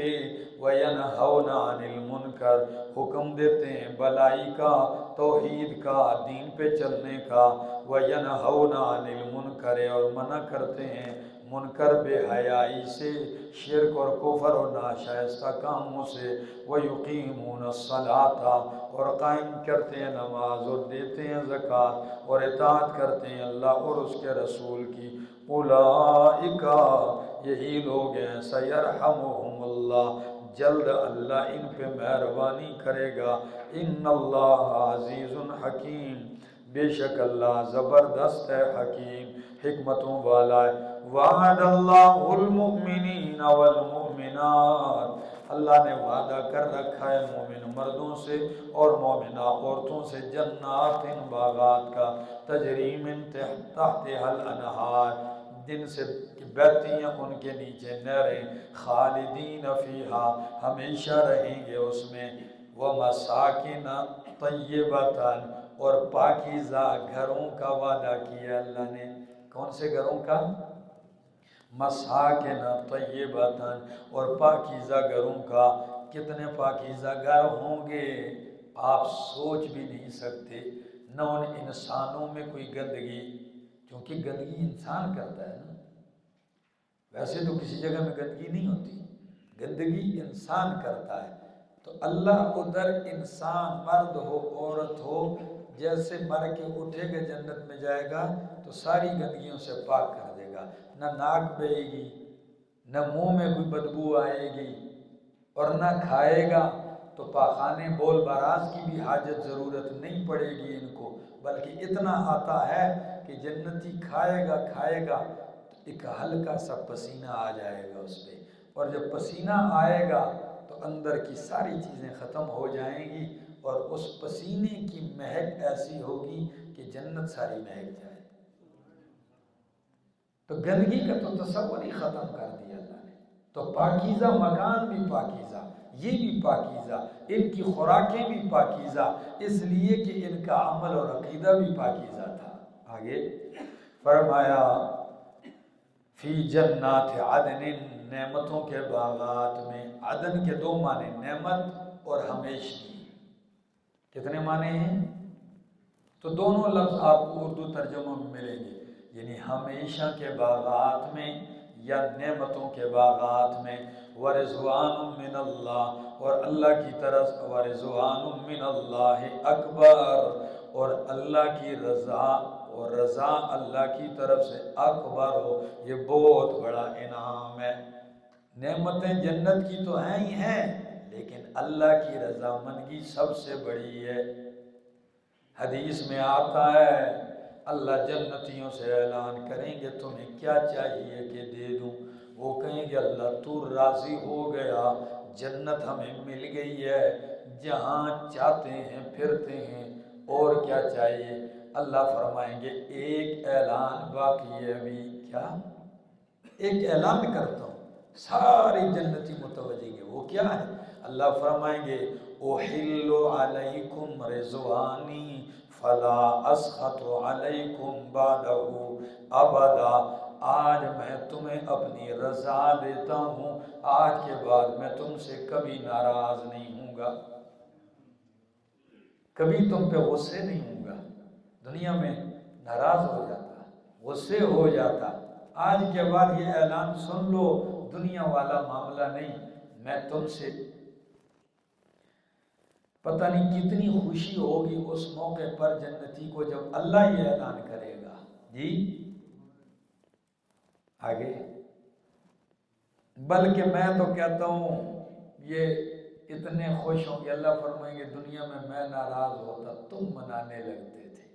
S1: وینہون عن المنکر، حکم دیتے ہیں بلائی کا، توحید کا، دین پہ چلنے کا، وینہون عن المنکر، اور منع کرتے ہیں منکر، بے حیائی سے، شرک اور کفر اور ناشائستہ کاموں سے، ویقیمون الصلاۃ، اور قائم کرتے ہیں نماز اور دیتے ہیں زکوٰۃ اور اطاعت کرتے ہیں اللہ اور اس کے رسول کی، اولئک، یہی لوگ ہیں، سیرحمہم اللہ، جلد اللہ ان پہ مہربانی کرے گا، ان اللہ عزیز حکیم، بے شک اللہ زبردست ہے، حکیم حکمتوں والا ہے۔ وعد اللہ المؤمنین والمؤمنات، اللہ نے وعدہ کر رکھا ہے مومن مردوں سے اور مومنہ عورتوں سے، جنات باغات کا، تجری من تحتها الانہار، جن سے بہتی ہیں ان کے نیچے نہریں، خالدین فیہا، ہمیشہ رہیں گے اس میں، ومساکن طیبتاً، اور پاکیزہ گھروں کا وعدہ کیا اللہ نے۔ کون سے گھروں کا؟ مساکن طیبتاً، اور پاکیزہ گھروں کا۔ کتنے پاکیزہ گھر ہوں گے آپ سوچ بھی نہیں سکتے، نہ ان انسانوں میں کوئی گندگی، کیونکہ گندگی انسان کرتا ہے نا، ویسے تو کسی جگہ میں گندگی نہیں ہوتی، گندگی انسان کرتا ہے۔ تو اللہ ادھر انسان مرد ہو عورت ہو، جیسے مر کے اٹھے گا جنت میں جائے گا تو ساری گندگیوں سے پاک کر دے گا، نہ ناک بہے گی، نہ منہ میں کوئی بدبو آئے گی، اور نہ کھائے گا تو پاخانے بول باراز کی بھی حاجت ضرورت نہیں پڑے گی ان کو، بلکہ اتنا آتا ہے کہ جنتی کھائے گا تو ایک ہلکا سا پسینہ آ جائے گا اس پہ، اور جب پسینہ آئے گا تو اندر کی ساری چیزیں ختم ہو جائیں گی، اور اس پسینے کی مہک ایسی ہوگی کہ جنت ساری مہک جائے۔ تو گندگی کا تو تصور ہی ختم کر دیا اللہ نے۔ تو پاکیزہ مکان بھی پاکیزہ، یہ بھی پاکیزہ، ان کی خوراکیں بھی پاکیزہ، اس لیے کہ ان کا عمل اور عقیدہ بھی پاکیزہ تھا۔ آگے فرمایا فی جنات عدن، نعمتوں کے باغات میں۔ عدن کے دو معنی، نعمت اور ہمیشگی۔ کتنے معنی ہیں؟ تو دونوں لفظ آپ کو اردو ترجمہ میں ملیں گے، یعنی ہمیشہ کے باغات میں یا نعمتوں کے باغات میں، ورضوان من اللہ، اور اللہ کی طرف، ورضوان من اللہ اکبر، اور اللہ کی رضا، اور رضا اللہ کی طرف سے اکبر ہو، یہ بہت بڑا انعام ہے۔ نعمتیں جنت کی تو ہیں ہی ہیں، لیکن اللہ کی رضامندگی سب سے بڑی ہے۔ حدیث میں آتا ہے اللہ جنتیوں سے اعلان کریں گے تمہیں کیا چاہیے کہ دے دوں؟ وہ کہیں گے اللہ تو راضی ہو گیا، جنت ہمیں مل گئی ہے، جہاں چاہتے ہیں پھرتے ہیں، اور کیا چاہیے؟ اللہ فرمائیں گے ایک اعلان باقی ہے ابھی۔ کیا؟ ایک اعلان کرتا ہوں، سارے جنتی متوجہ گے، وہ کیا ہے؟ اللہ فرمائیں گے احل علیکم رضوانی فلا اسخط علیکم بعدہ ابدا، آج میں تمہیں اپنی رضا دیتا ہوں، آج کے بعد میں تم سے کبھی ناراض نہیں ہوں گا، کبھی تم پہ غصے نہیں ہوں گا۔ دنیا میں ناراض ہو جاتا، غصے ہو جاتا، آج کے بعد یہ اعلان سن لو، دنیا والا معاملہ نہیں، میں تم سے۔ پتہ نہیں کتنی خوشی ہوگی اس موقع پر جنتی کو جب اللہ یہ اعلان کرے گا۔ جی آگے، بلکہ میں تو کہتا ہوں یہ اتنے خوش ہوں گے، اللہ فرمائیں گے دنیا میں ناراض ہوتا تم منانے لگتے تھے،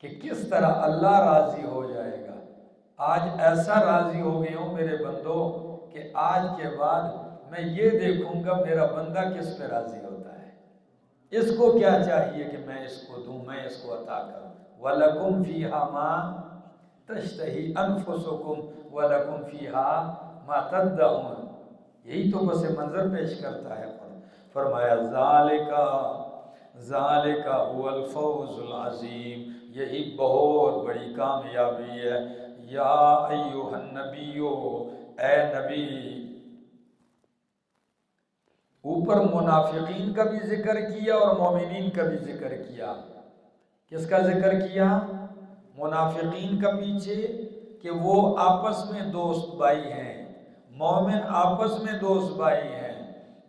S1: کہ کس طرح اللہ راضی ہو جائے گا۔ آج ایسا راضی ہو گئے ہوں میرے بندو کہ آج کے بعد میں یہ دیکھوں گا میرا بندہ کس پہ راضی ہوتا ہے، اس کو کیا چاہیے کہ میں اس کو دوں، میں اس کو عطا کروں۔ وَلَكُمْ فِيهَا مَا تَشْتَهِي أَنفُسُكُمْ وَلَكُمْ فِيهَا مَا تَدَّعُونَ، یہی تو پس منظر پیش کرتا ہے۔ فرمایا ذَلِكَ هُوَ الْفَوْزُ الْعَظِيمُ، یہی بہت بڑی کامیابی ہے۔ یا ایھا النبی، اے نبی، اوپر منافقین کا بھی ذکر کیا اور مومنین کا بھی ذکر کیا۔ کس کا ذکر کیا؟ منافقین کا پیچھے، کہ وہ آپس میں دوست بھائی ہیں، مومن آپس میں دوست بھائی ہیں۔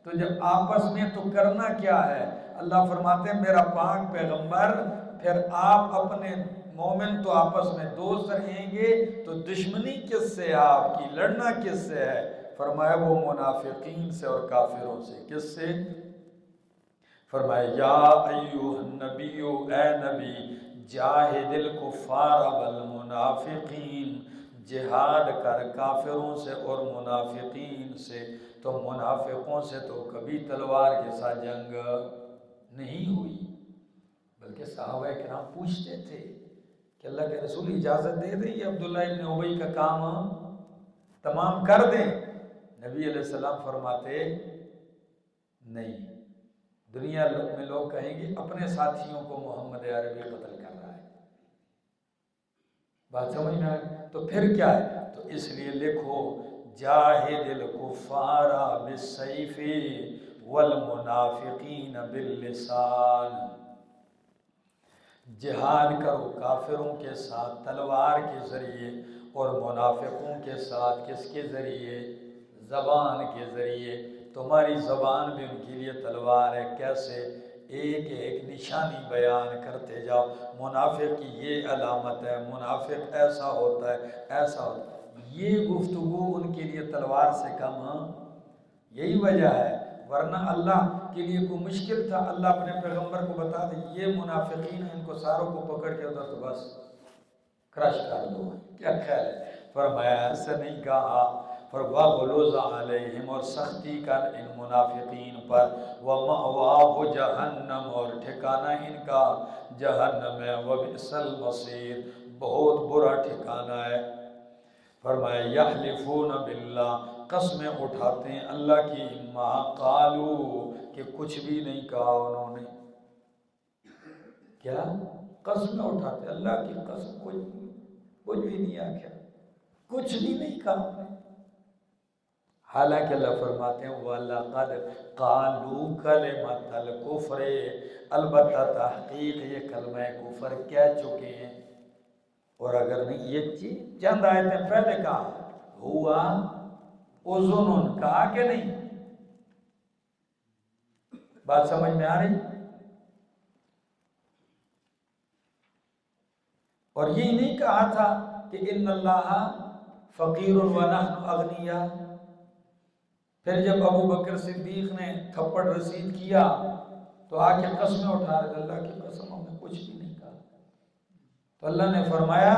S1: تو جب آپس میں تو کرنا کیا ہے؟ اللہ فرماتے ہیں میرا پاک پیغمبر، پھر آپ اپنے مومن تو آپس میں دوست رہیں گے، تو دشمنی کس سے ہے آپ کی، لڑنا کس سے ہے؟ فرمایا وہ منافقین سے اور کافروں سے۔ کس سے؟ فرمایا یا ایوہ النبی، اے نبی، جاہد الکفار والمنافقین، جہاد کر کافروں سے اور منافقین سے۔ تو منافقوں سے تو کبھی تلوار کے ساتھ جنگ نہیں ہوئی، بلکہ صحابہ کرام پوچھتے تھے کہ اللہ کے رسول اجازت دے دیں یہ عبداللہ ابن ابی کا کام تمام کر دیں۔ نبی علیہ السلام فرماتے نہیں، دنیا میں لوگ کہیں گے اپنے ساتھیوں کو محمد عربی قتل کر رہا ہے۔ بات سمجھ میں آئی؟ تو پھر کیا ہے؟ تو اس لیے لکھو جاہد الکفار بالسیف والمنافقین باللسان، جہاد کرو کافروں کے ساتھ تلوار کے ذریعے اور منافقوں کے ساتھ کس کے ذریعے؟ زبان کے ذریعے۔ تمہاری زبان بھی ان کے لیے تلوار ہے۔ کیسے؟ ایک ایک نشانی بیان کرتے جاؤ، منافق کی یہ علامت ہے، منافق ایسا ہوتا ہے، ایسا ہوتا ہے۔ یہ گفتگو ان کے لیے تلوار سے کم، یہی وجہ ہے۔ ورنہ اللہ کے لیے کوئی مشکل تھا؟ اللہ اپنے پیغمبر کو بتا دے یہ منافقین ہیں، ان کو ساروں کو پکڑ کے ادھر تو بس کرش کر دو، کیا خیال ہے؟ فرمایا ایسا نہیں کہا، وَغْلُظْ عَلَيْهِمْ، اور سختی کر ان منافقین پر، وَمَأْوَاهُ جَهَنَّمْ، اور ٹھکانہ ان کا جہنم ہے، وَبِئْسَ الْمَصِيرُ، بہت برا ٹھکانہ ہے۔ فرمایا یحلفون باللہ، قسمیں اٹھاتے ہیں اللہ کی، ما قالو، کہ کچھ بھی نہیں کہا انہوں نے۔ کیا قسمیں اٹھاتے؟ اللہ کی قسم کچھ بھی نہیں آکھا، کچھ بھی نہیں کہا انہوں نے۔ حالانکہ اللہ فرماتے ہیں وَلَقَدْ قَالُوا كَلِمَةَ الْكُفْرِ، البتہ تحقیق یہ کلمہ کفر کہہ چکے ہیں۔ اور اگر نہیں، یہ چیز چند آیتیں پہلے کہا ہوا اذن، کہا کہ نہیں؟ بات سمجھ میں آ رہی؟ اور یہ نہیں کہا تھا کہ ان اللہ فقیر ونحن اغنیاء؟ پھر جب ابو بکر صدیق نے تھپڑ رسید کیا تو آ کے قسمیں اٹھا رہے، اللہ کی قسم ہم نے کچھ بھی نہیں کہا۔ تو اللہ نے فرمایا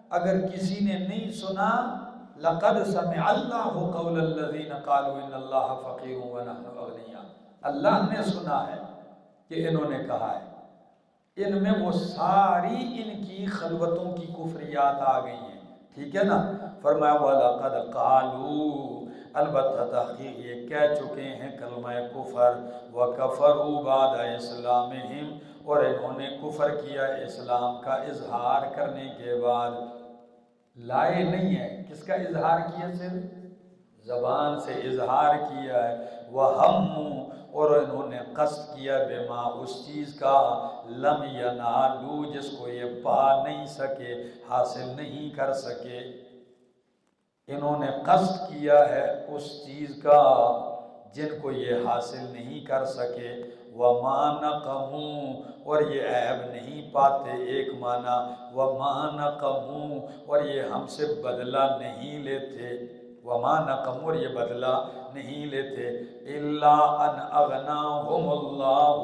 S1: اگر کسی نے نہیں سنا، لَقَدْ سَمِعَ اللَّهُ قَوْلَ الَّذِينَ قَالُوا إِنَّ اللَّهَ فَقِيرٌ وَنَحْنُ أَغْنِيَاءُ، اللہ نے سنا ہے کہ انہوں نے کہا ہے۔ ان میں وہ ساری ان کی خلوتوں کی کفریات آ گئی ہیں، ٹھیک ہے نا؟ فرمایا وَلَقَدْ قَالُوا، البتہ تحقیق یہ کہہ چکے ہیں کلمہ کفر، وَكَفَرُوا بَعْدَ إِسْلَامِهِمْ، اور انہوں نے کفر کیا اسلام کا اظہار کرنے کے بعد۔ لائے نہیں ہے، کس کا اظہار کیا؟ صرف زبان سے اظہار کیا ہے۔ وَهَمُّوا، اور انہوں نے قصد کیا، بما، اس چیز کا، لم ینالوا، جس کو یہ پا نہیں سکے، حاصل نہیں کر سکے۔ انہوں نے قصد کیا ہے اس چیز کا جن کو یہ حاصل نہیں کر سکے۔ وَمَا نَقَمُوا، اور یہ عیب نہیں پاتے، ایک معنی وَمَا نَقَمُوا، اور یہ ہم سے بدلہ نہیں لیتے، وَمَا نَقَمُوا، اور یہ بدلہ نہیں لیتے، إِلَّا أَنْ أَغْنَاهُمُ اللَّهُ،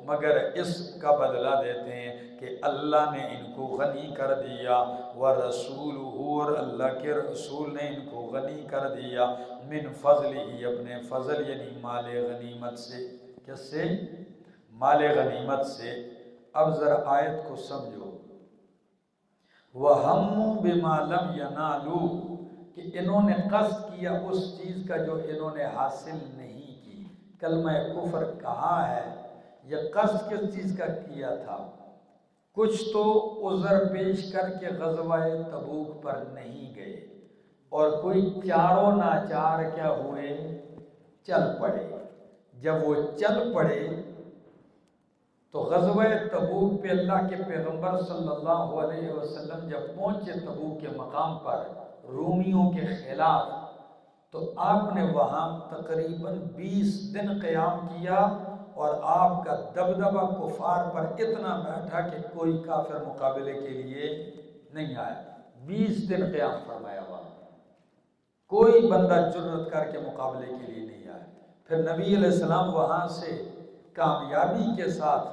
S1: مگر اس کا بدلہ دیتے ہیں کہ اللہ نے ان کو غنی کر دیا، وَرَسُولُهُ، اور اللہ کے رسول نے ان کو غنی کر دیا، من فضلہ، اپنے فضل یعنی مال غنیمت سے۔ کس سے؟ مال غنیمت سے۔ اب ذرا آیت کو سمجھو، وَهَمُّوا بِمَا لَمْ يَنَالُوا، کہ انہوں نے قصد کیا اس چیز کا جو انہوں نے حاصل نہیں کی۔ کلمہ کفر کہاں ہے؟ یہ قصد کس چیز کا کیا تھا؟ کچھ تو عذر پیش کر کے غزوہ تبوک پر نہیں گئے، اور کوئی چاروں ناچار کیا ہوئے؟ چل پڑے۔ جب وہ چل پڑے تو غزوہ تبوک پہ اللہ کے پیغمبر صلی اللہ علیہ وسلم جب پہنچے تبوک کے مقام پر رومیوں کے خلاف، تو آپ نے وہاں تقریباً 20 دن قیام کیا، اور آپ کا دبدبہ کفار پر اتنا بیٹھا کہ کوئی کافر مقابلے کے لیے نہیں آیا۔ 20 دن قیام فرمایا وہاں، کوئی بندہ جرأت کر کے مقابلے کے لیے نہیں آیا۔ پھر نبی علیہ السلام وہاں سے کامیابی کے ساتھ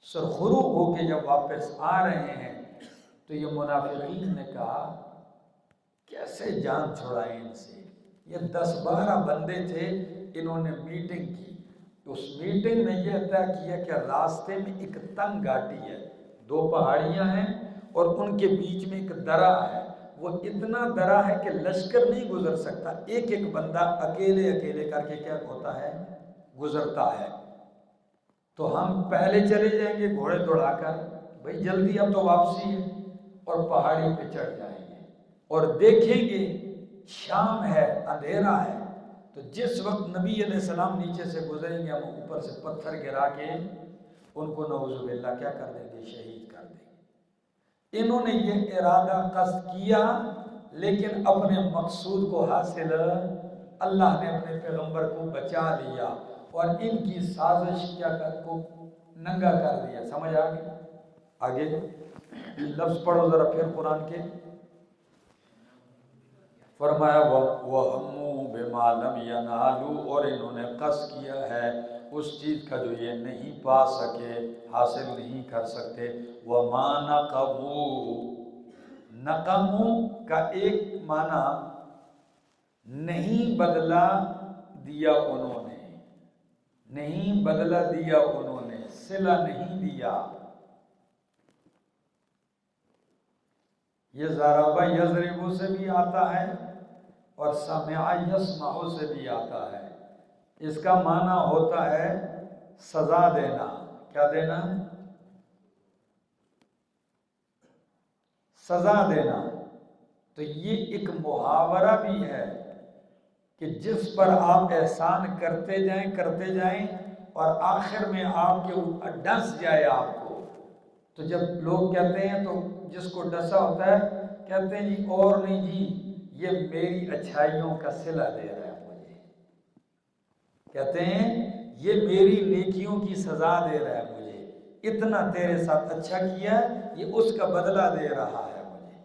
S1: سرخرو ہو کے جب واپس آ رہے ہیں تو یہ منافقین نے کہا کیسے جان چھڑائیں ان سے. یہ 10-12 بندے تھے, انہوں نے میٹنگ کی. اس میٹنگ میں یہ طے کیا کہ راستے میں ایک تنگ گھاٹی ہے, 2 پہاڑیاں ہیں اور ان کے بیچ میں ایک درہ ہے. وہ اتنا درہ ہے کہ لشکر نہیں گزر سکتا, ایک ایک بندہ اکیلے کر کے کیا ہوتا ہے, گزرتا ہے. تو ہم پہلے چلے جائیں گے گھوڑے دوڑا کر, بھئی جلدی اب تو واپسی ہے, اور پہاڑی پہ چڑھ جائیں گے اور دیکھیں گے شام ہے, اندھیرا ہے, تو جس وقت نبی علیہ السلام نیچے سے گزریں گے ہم اوپر سے پتھر گرا کے ان کو نعوذ باللہ کیا کر دیں گے, شہید کر دیں گے. انہوں نے یہ ارادہ قصد کیا, لیکن اپنے مقصود کو حاصل اللہ نے اپنے پیغمبر کو بچا لیا اور ان کی سازش کیا کو ننگا کر دیا. سمجھ آ گئی؟ آگے لفظ پڑھو ذرا پھر قرآن کے. فرمایا وَهَمُّوا بِمَا لَمْ يَنَالُوا, اور انہوں نے قصد کیا ہے اس چیز کا جو یہ نہیں پا سکے, حاصل نہیں کر سکتے. وَمَا نَقَمُوا, نقموا کا ایک معنی نہیں بدلہ دیا انہوں نے, نہیں بدلہ دیا انہوں نے, صلہ نہیں دیا. یہ ضربہ یضرب سے بھی آتا ہے اور سمع یسمع سے بھی آتا ہے. اس کا معنی ہوتا ہے سزا دینا. کیا دینا؟ سزا دینا. تو یہ ایک محاورہ بھی ہے کہ جس پر آپ احسان کرتے جائیں اور آخر میں آپ کے اوپر ڈس جائے آپ کو. تو جب لوگ کہتے ہیں تو جس کو ڈسا ہوتا ہے کہتے ہیں جی اور نہیں جی, یہ میری اچھائیوں کا صلہ دے رہا ہے مجھے. کہتے ہیں یہ میری نیکیوں کی سزا دے رہا ہے مجھے, اتنا تیرے ساتھ اچھا کیا, یہ اس کا بدلہ دے رہا ہے مجھے.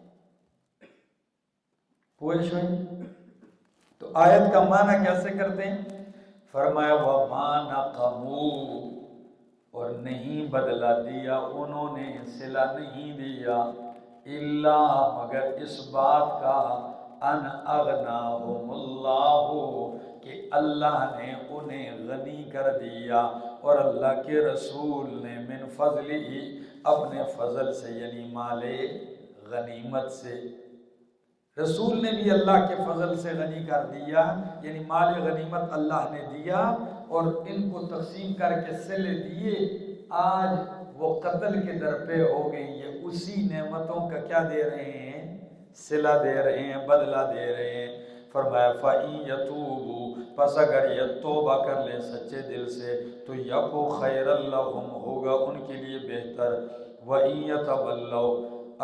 S1: پوچھ ہوئی؟ تو آیت کا معنی کیسے کرتے ہیں؟ فرمایا وَمَا نَقَمُوا, اور نہیں بدلہ دیا انہوں نے, صلہ نہیں دیا, الا مگر اس بات کا, ان اغناہم اللہ, کہ اللہ نے انہیں غنی کر دیا, اور اللہ کے رسول نے من فضلہ, اپنے فضل سے, یعنی مال غنیمت سے. رسول نے بھی اللہ کے فضل سے غنی کر دیا, یعنی مال غنیمت اللہ نے دیا اور ان کو تقسیم کر کے صلے دیے. آج وہ قتل کے در پہ ہو گئی, یہ اسی نعمتوں کا کیا دے رہے ہیں, صلہ دے رہے ہیں, بدلہ دے رہے ہیں. فرمایا فَإِن يَتُوبُوا, پس اگر یہ توبہ کر لیں سچے دل سے تو یَکُ خَيْرًا لَهُمْ, ہوگا ان کے لیے بہتر. وَإِن يَتَوَلَّوْا,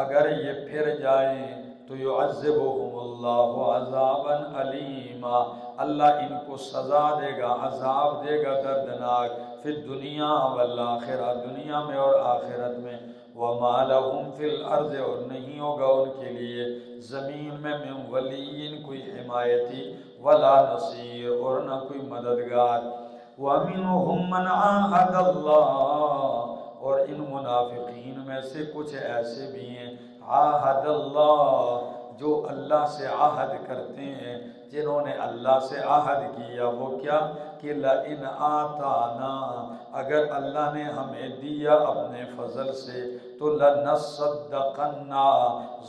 S1: اگر یہ پھر جائیں تو يُعَذِّبُهُمُ اللَّهُ عَذَابًا أَلِيمًا, اللہ ان کو سزا دے گا, عذاب دے گا دردناک, فی الدنیا والآخرہ, دنیا میں اور آخرت میں. وَمَا لَهُمْ فِي الْأَرْضِ, اور نہیں ہوگا ان کے لیے زمین میں من ولی, کوئی حمایتی, ولا نصیر, اور نہ کوئی مددگار. وَمِنْهُمْ مَنْ عَاهَدَ اللَّهَ, اور ان منافقین میں سے کچھ ایسے بھی ہیں, عَاهَدَ اللَّهَ, جو اللہ سے عہد کرتے ہیں, جنہوں نے اللہ سے عہد کیا. وہ کیا کہ لَإِنْ آتَانَا, اگر اللہ نے ہمیں دیا اپنے فضل سے تو لَنَصَّدَّقَنَّا,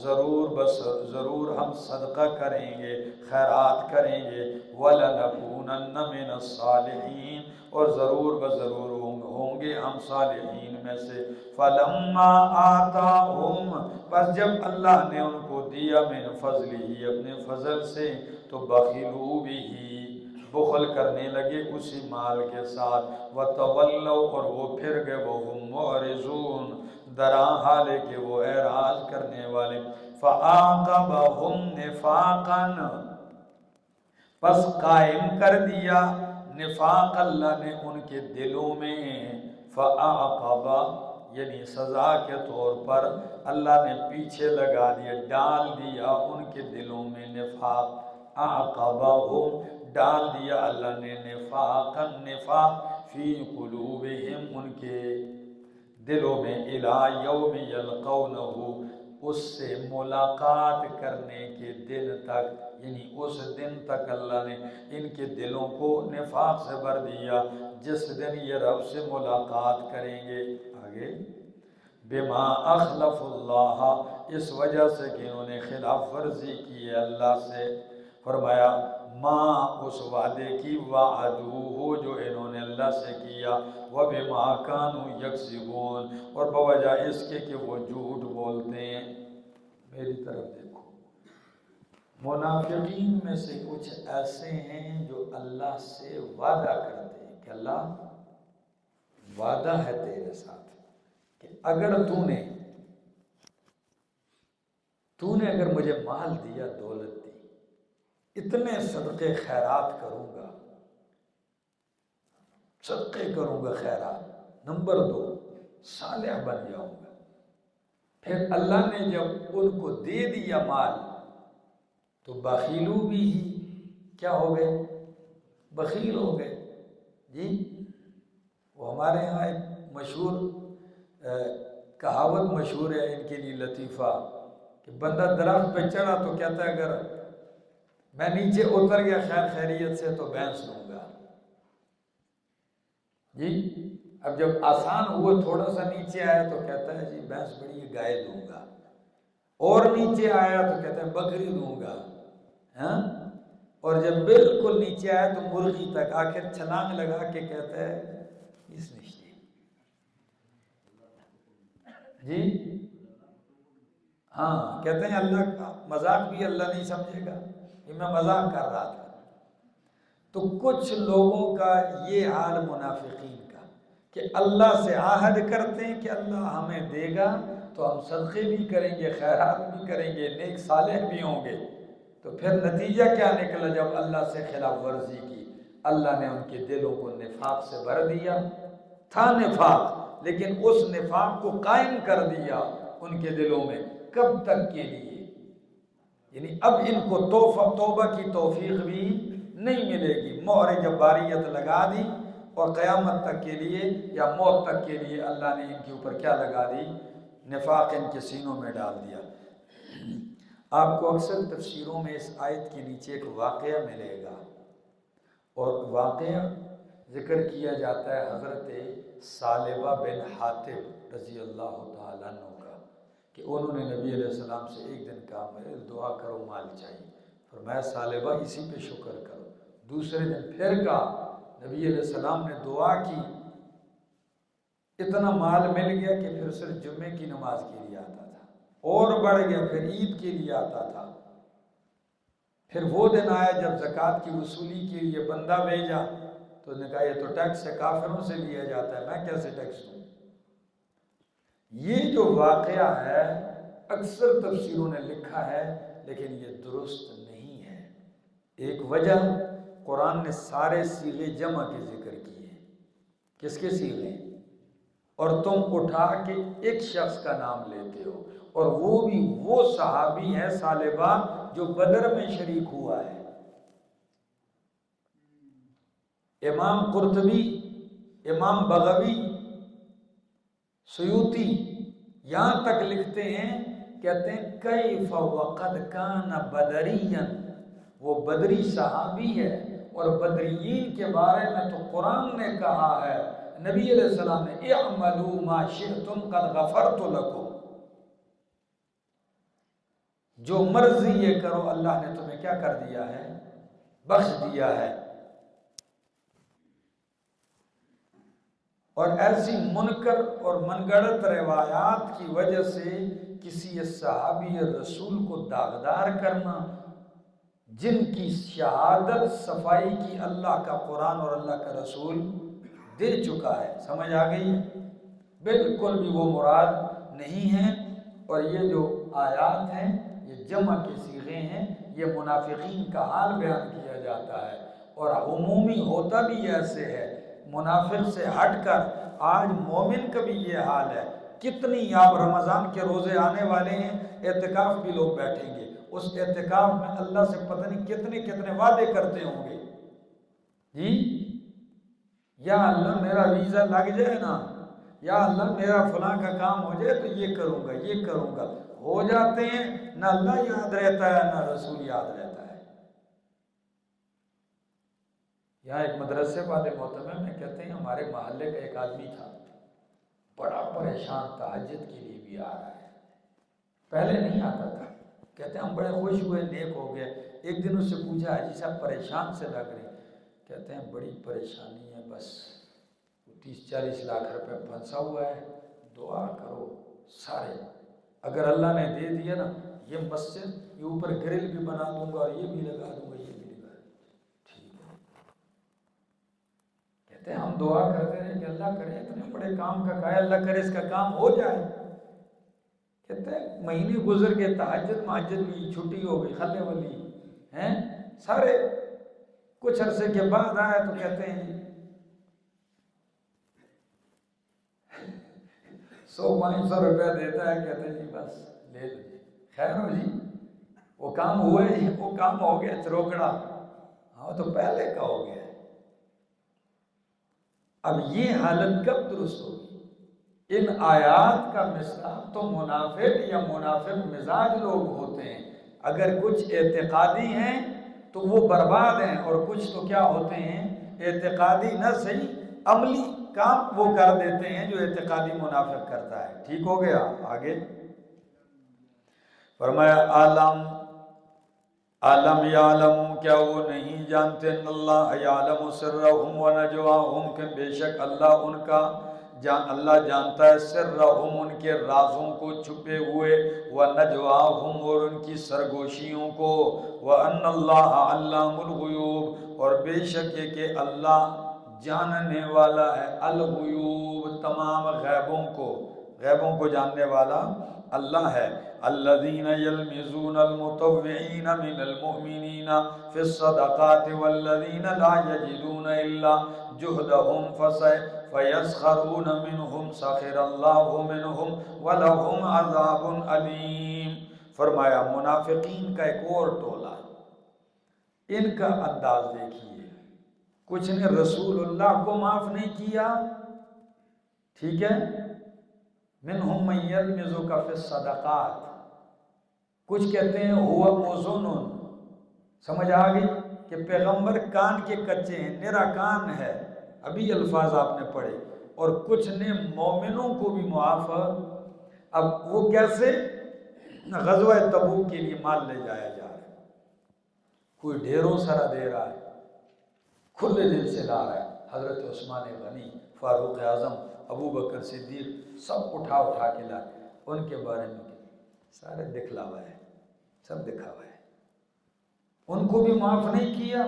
S1: ضرور ہم صدقہ کریں گے, خیرات کریں گے. وَلَنَكُونَنَّ مِنَ الصَّالِحِينَ, اور ضرور ہوں گے ہم صالحین میں سے. فَلَمَّا آتَاهُمْ, پس جب اللہ نے ان کو دیا من فضلہ, اپنے فضل سے, تو بخلوا بہ, بخل کرنے لگے اسی مال کے ساتھ. وَتَوَلَّوْا, اور وہ پھر گئے, وَهُمْ مُعْرِضُونَ, دراں حالے کہ وہ اعراض کرنے والے. فَعَاقَبَهُمْ نِفَاقًا, پس قائم کر دیا نفاق اللہ نے ان کے دلوں میں. فَأَعْقَبَ, یعنی سزا کے طور پر اللہ نے پیچھے لگا دیا, ڈال دیا ان کے دلوں میں نفاق. اعقبہم, ڈال دیا اللہ نے نفاقاً, نفاق, فی قلوبہم ان کے دلوں میں الی یوم یلقونہ اس سے ملاقات کرنے کے دن تک، یعنی اس دن تک اللہ نے ان کے دلوں کو نفاق سے بھر دیا جس دن یہ رب سے ملاقات کریں گے۔ آگے بما اخلف اللہ، اس وجہ سے کہ انہوں نے خلاف ورزی کی ہے اللہ سے۔ فرمایا ماں اس وعدے کی وعدوہ جو انہوں نے اللہ سے کیا، وبما کانوا یکذبون اور بوجہ اس کے کہ وہ جھوٹ بولتے ہیں۔ میری طرف دیکھو، منافقین میں سے کچھ ایسے ہیں جو اللہ سے وعدہ کرتے ہیں کہ اللہ وعدہ ہے تیرے ساتھ کہ اگر تو نے اگر مجھے مال دیا، دولت دی، اتنے صدقے خیرات کروں گا، صدقے کروں گا خیرات، نمبر 2 صالح بن جاؤں گا۔ پھر اللہ نے جب ان کو دے دیا مال تو بخیلو بھی ہی کیا ہو گئے؟ بخیل ہو گئے۔ جی وہ ہمارے ہاں ایک مشہور کہاوت مشہور ہے ان کے لیے لطیفہ، کہ بندہ درخت پہ چڑھا تو کہتا ہے اگر میں نیچے اتر گیا خیر خیریت سے تو بھینس لوں گا۔ جی اب جب آسان ہوا تھوڑا سا نیچے آیا تو کہتا ہے جی بھینس بڑی ہے گائے دوں گا، اور نیچے آیا تو کہتا ہے بکری دوں گا، ہاں، اور جب بالکل نیچے آیا تو مرغی تک، آخر چھلانگ لگا کے کہتا ہے اس نشتے۔ جی ہاں کہتے ہیں اللہ کا مذاق بھی اللہ نہیں سمجھے گا، یہ میں مذاق کر رہا تھا۔ تو کچھ لوگوں کا یہ حال منافقین کا کہ اللہ سے عہد کرتے ہیں کہ اللہ ہمیں دے گا تو ہم صدقے بھی کریں گے، خیرات بھی کریں گے، نیک صالح بھی ہوں گے، تو پھر نتیجہ کیا نکلا؟ جب اللہ سے خلاف ورزی کی، اللہ نے ان کے دلوں کو نفاق سے بھر دیا۔ تھا نفاق لیکن اس نفاق کو قائم کر دیا ان کے دلوں میں، کب تک کے لیے؟ یعنی اب ان کو توبہ کی توفیق بھی نہیں ملے گی، مہر جباریت لگا دی، اور قیامت تک کے لیے یا موت تک کے لیے اللہ نے ان کے اوپر کیا لگا دی؟ نفاق ان کے سینوں میں ڈال دیا۔ آپ کو اکثر تفسیروں میں اس آیت کے نیچے ایک واقعہ ملے گا، اور واقعہ ذکر کیا جاتا ہے حضرت ثعلبہ بن حاطب رضی اللہ تعالیٰ عنہ کا، کہ انہوں نے نبی علیہ السلام سے ایک دن کہا میرے دعا کرو مال چاہیے، فرمایا ثعلبہ اسی پہ شکر کرو۔ دوسرے دن پھر کہا، نبی علیہ السلام نے دعا کی، اتنا مال مل گیا کہ پھر صرف جمعے کی نماز کے لیے آتا تھا، اور بڑھ گیا پھر عید کے لیے آتا تھا۔ پھر وہ دن آیا جب زکوٰۃ کی وصولی کے لیے بندہ بھیجا تو نے کہا یہ تو ٹیکس ہے، کافروں سے لیا جاتا ہے، میں کیسے ٹیکس دوں؟ یہ جو واقعہ ہے اکثر تفسیروں نے لکھا ہے لیکن یہ درست نہیں ہے۔ ایک وجہ، قرآن نے سارے صیغے جمع کے ذکر کیے ہیں، کس کے صیغے؟ اور تم اٹھا کے ایک شخص کا نام لیتے ہو، اور وہ بھی وہ صحابی ہے ثعلبہ جو بدر میں شریک ہوا ہے۔ امام قرطبی، امام بغوی، سیوطی یہاں تک لکھتے ہیں، کہتے ہیں کیف وقد کان بدریا، وہ بدری صحابی ہے، اور بدریین کے بارے میں تو قرآن نے کہا ہے، نبی علیہ السلام نے اعملوا ما شئتم قد غفرت لکم، جو مرضی یہ کرو اللہ نے تمہیں کیا کر دیا ہے؟ بخش دیا ہے۔ اور ایسی منکر اور من گڑت روایات کی وجہ سے کسی صحابی رسول کو داغدار کرنا، جن کی شہادت صفائی کی اللہ کا قرآن اور اللہ کا رسول دے چکا ہے، سمجھ آ گئی ہے؟ بالکل بھی وہ مراد نہیں ہے۔ اور یہ جو آیات ہیں یہ جمع کے صیغے ہیں، یہ منافقین کا حال بیان کیا جاتا ہے، اور عمومی ہوتا بھی ایسے ہے، منافق سے ہٹ کر آج مومن کا بھی یہ حال ہے۔ کتنی آپ رمضان کے روزے آنے والے ہیں، اعتکاف بھی لوگ بیٹھیں گے، اس اعتکاف میں اللہ سے پتہ نہیں کتنے کتنے وعدے کرتے ہوں گے، جی یا اللہ میرا ویزا لگ جائے نا، یا اللہ میرا فلاں کا کام ہو جائے تو یہ کروں گا یہ کروں گا، ہو جاتے ہیں، نہ اللہ یاد رہتا ہے نہ رسول یاد رہتا ہے۔ یہاں ایک مدرسے والے محتمم میں کہتے ہیں ہمارے محلے کا ایک آدمی تھا، بڑا پریشان، تہجد کے لیے بھی آ رہا ہے، پہلے نہیں آتا تھا، کہتے ہیں ہم بڑے خوش ہوئے، نیک ہو گئے۔ ایک دن اس سے پوچھا حاجی صاحب پریشان سے لگ رہے، کہتے ہیں بڑی پریشانی ہے، بس 30-40 لاکھ روپے پھنسا ہوا ہے، دعا کرو سارے، اگر اللہ نے دے دیا نا یہ مسجد، یہ اوپر گرل بھی بنا دوں گا اور یہ بھی لگا دوں گا، یہ بھی لگا دوں گا، ٹھیک ہے۔ کہتے ہیں ہم دعا کرتے رہے کہ اللہ کرے، اتنے بڑے کام کا کہا، اللہ کرے اس کا کام ہو جائے۔ کہتے ہیں مہینے گزر گئے، تہجد مہجد بھی چھٹی ہو گئی، خلے ولی ہیں سارے، کچھ عرصے کے بعد آئے تو کہتے ہیں 100-500 روپیہ دیتا ہے، کہتے ہیں جی بس لے لو جی، خیر ہو جی، وہ کام ہوئے جی، وہ کام ہو گیا چروکڑا، ہاں تو پہلے کا ہو گیا۔ اب یہ حالت کب درست ہوگی؟ ان آیات کا مصداق تو منافق یا منافق مزاج لوگ ہوتے ہیں، اگر کچھ اعتقادی ہیں تو وہ برباد ہیں، اور کچھ تو کیا ہوتے ہیں، اعتقادی نہ صحیح عملی کام وہ کر دیتے ہیں جو اعتقادی منافق کرتا ہے۔ ٹھیک ہو گیا؟ آگے فرمایا عالم یعلم، کیا وہ نہیں جانتے، ان اللہ یعلم سرہم و نجواہم، کہ بے شک اللہ ان کا اللہ جانتا ہے سرہم، ان کے رازوں کو چھپے ہوئے، و نجواہم، اور ان کی سرگوشیوں کو، وان اللہ علام الغیوب، اور بے شک یہ کہ اللہ جاننے والا ہے الغیوب، تمام غیبوں کو جاننے والا اللہ ہے۔ الذین یلمزون المطوعین من المؤمنین فی الصدقات والذین لا یجدون الا جہدہم فیسخرون منہم سخر اللہ منہم ولہم عذاب علیم۔ فرمایا منافقین کا ایک اور ٹولہ، ان کا انداز دیکھیے، کچھ نے رسول اللہ کو معاف نہیں کیا، ٹھیک ہے، منہم من یلمزک فی الصدقات، کچھ کہتے ہیں ہوا موزن، سمجھ آ گئی کہ پیغمبر کان کے کچے ہیں، نرا کان ہے، ابھی الفاظ آپ نے پڑھے، اور کچھ نے مومنوں کو بھی معاف۔ اب وہ کیسے؟ غزوہ تبوک کے لیے مال لے جایا جا رہا ہے، کوئی ڈھیروں سارا دے رہا ہے، کھلے دل سے لا رہا ہے، حضرت عثمان غنی، فاروق اعظم، ابو بکر صدیق، سب اٹھا کے لائے، ان کے بارے میں سارے دکھلاوا ہے، سب دکھاوا ہے، ان کو بھی معاف نہیں کیا۔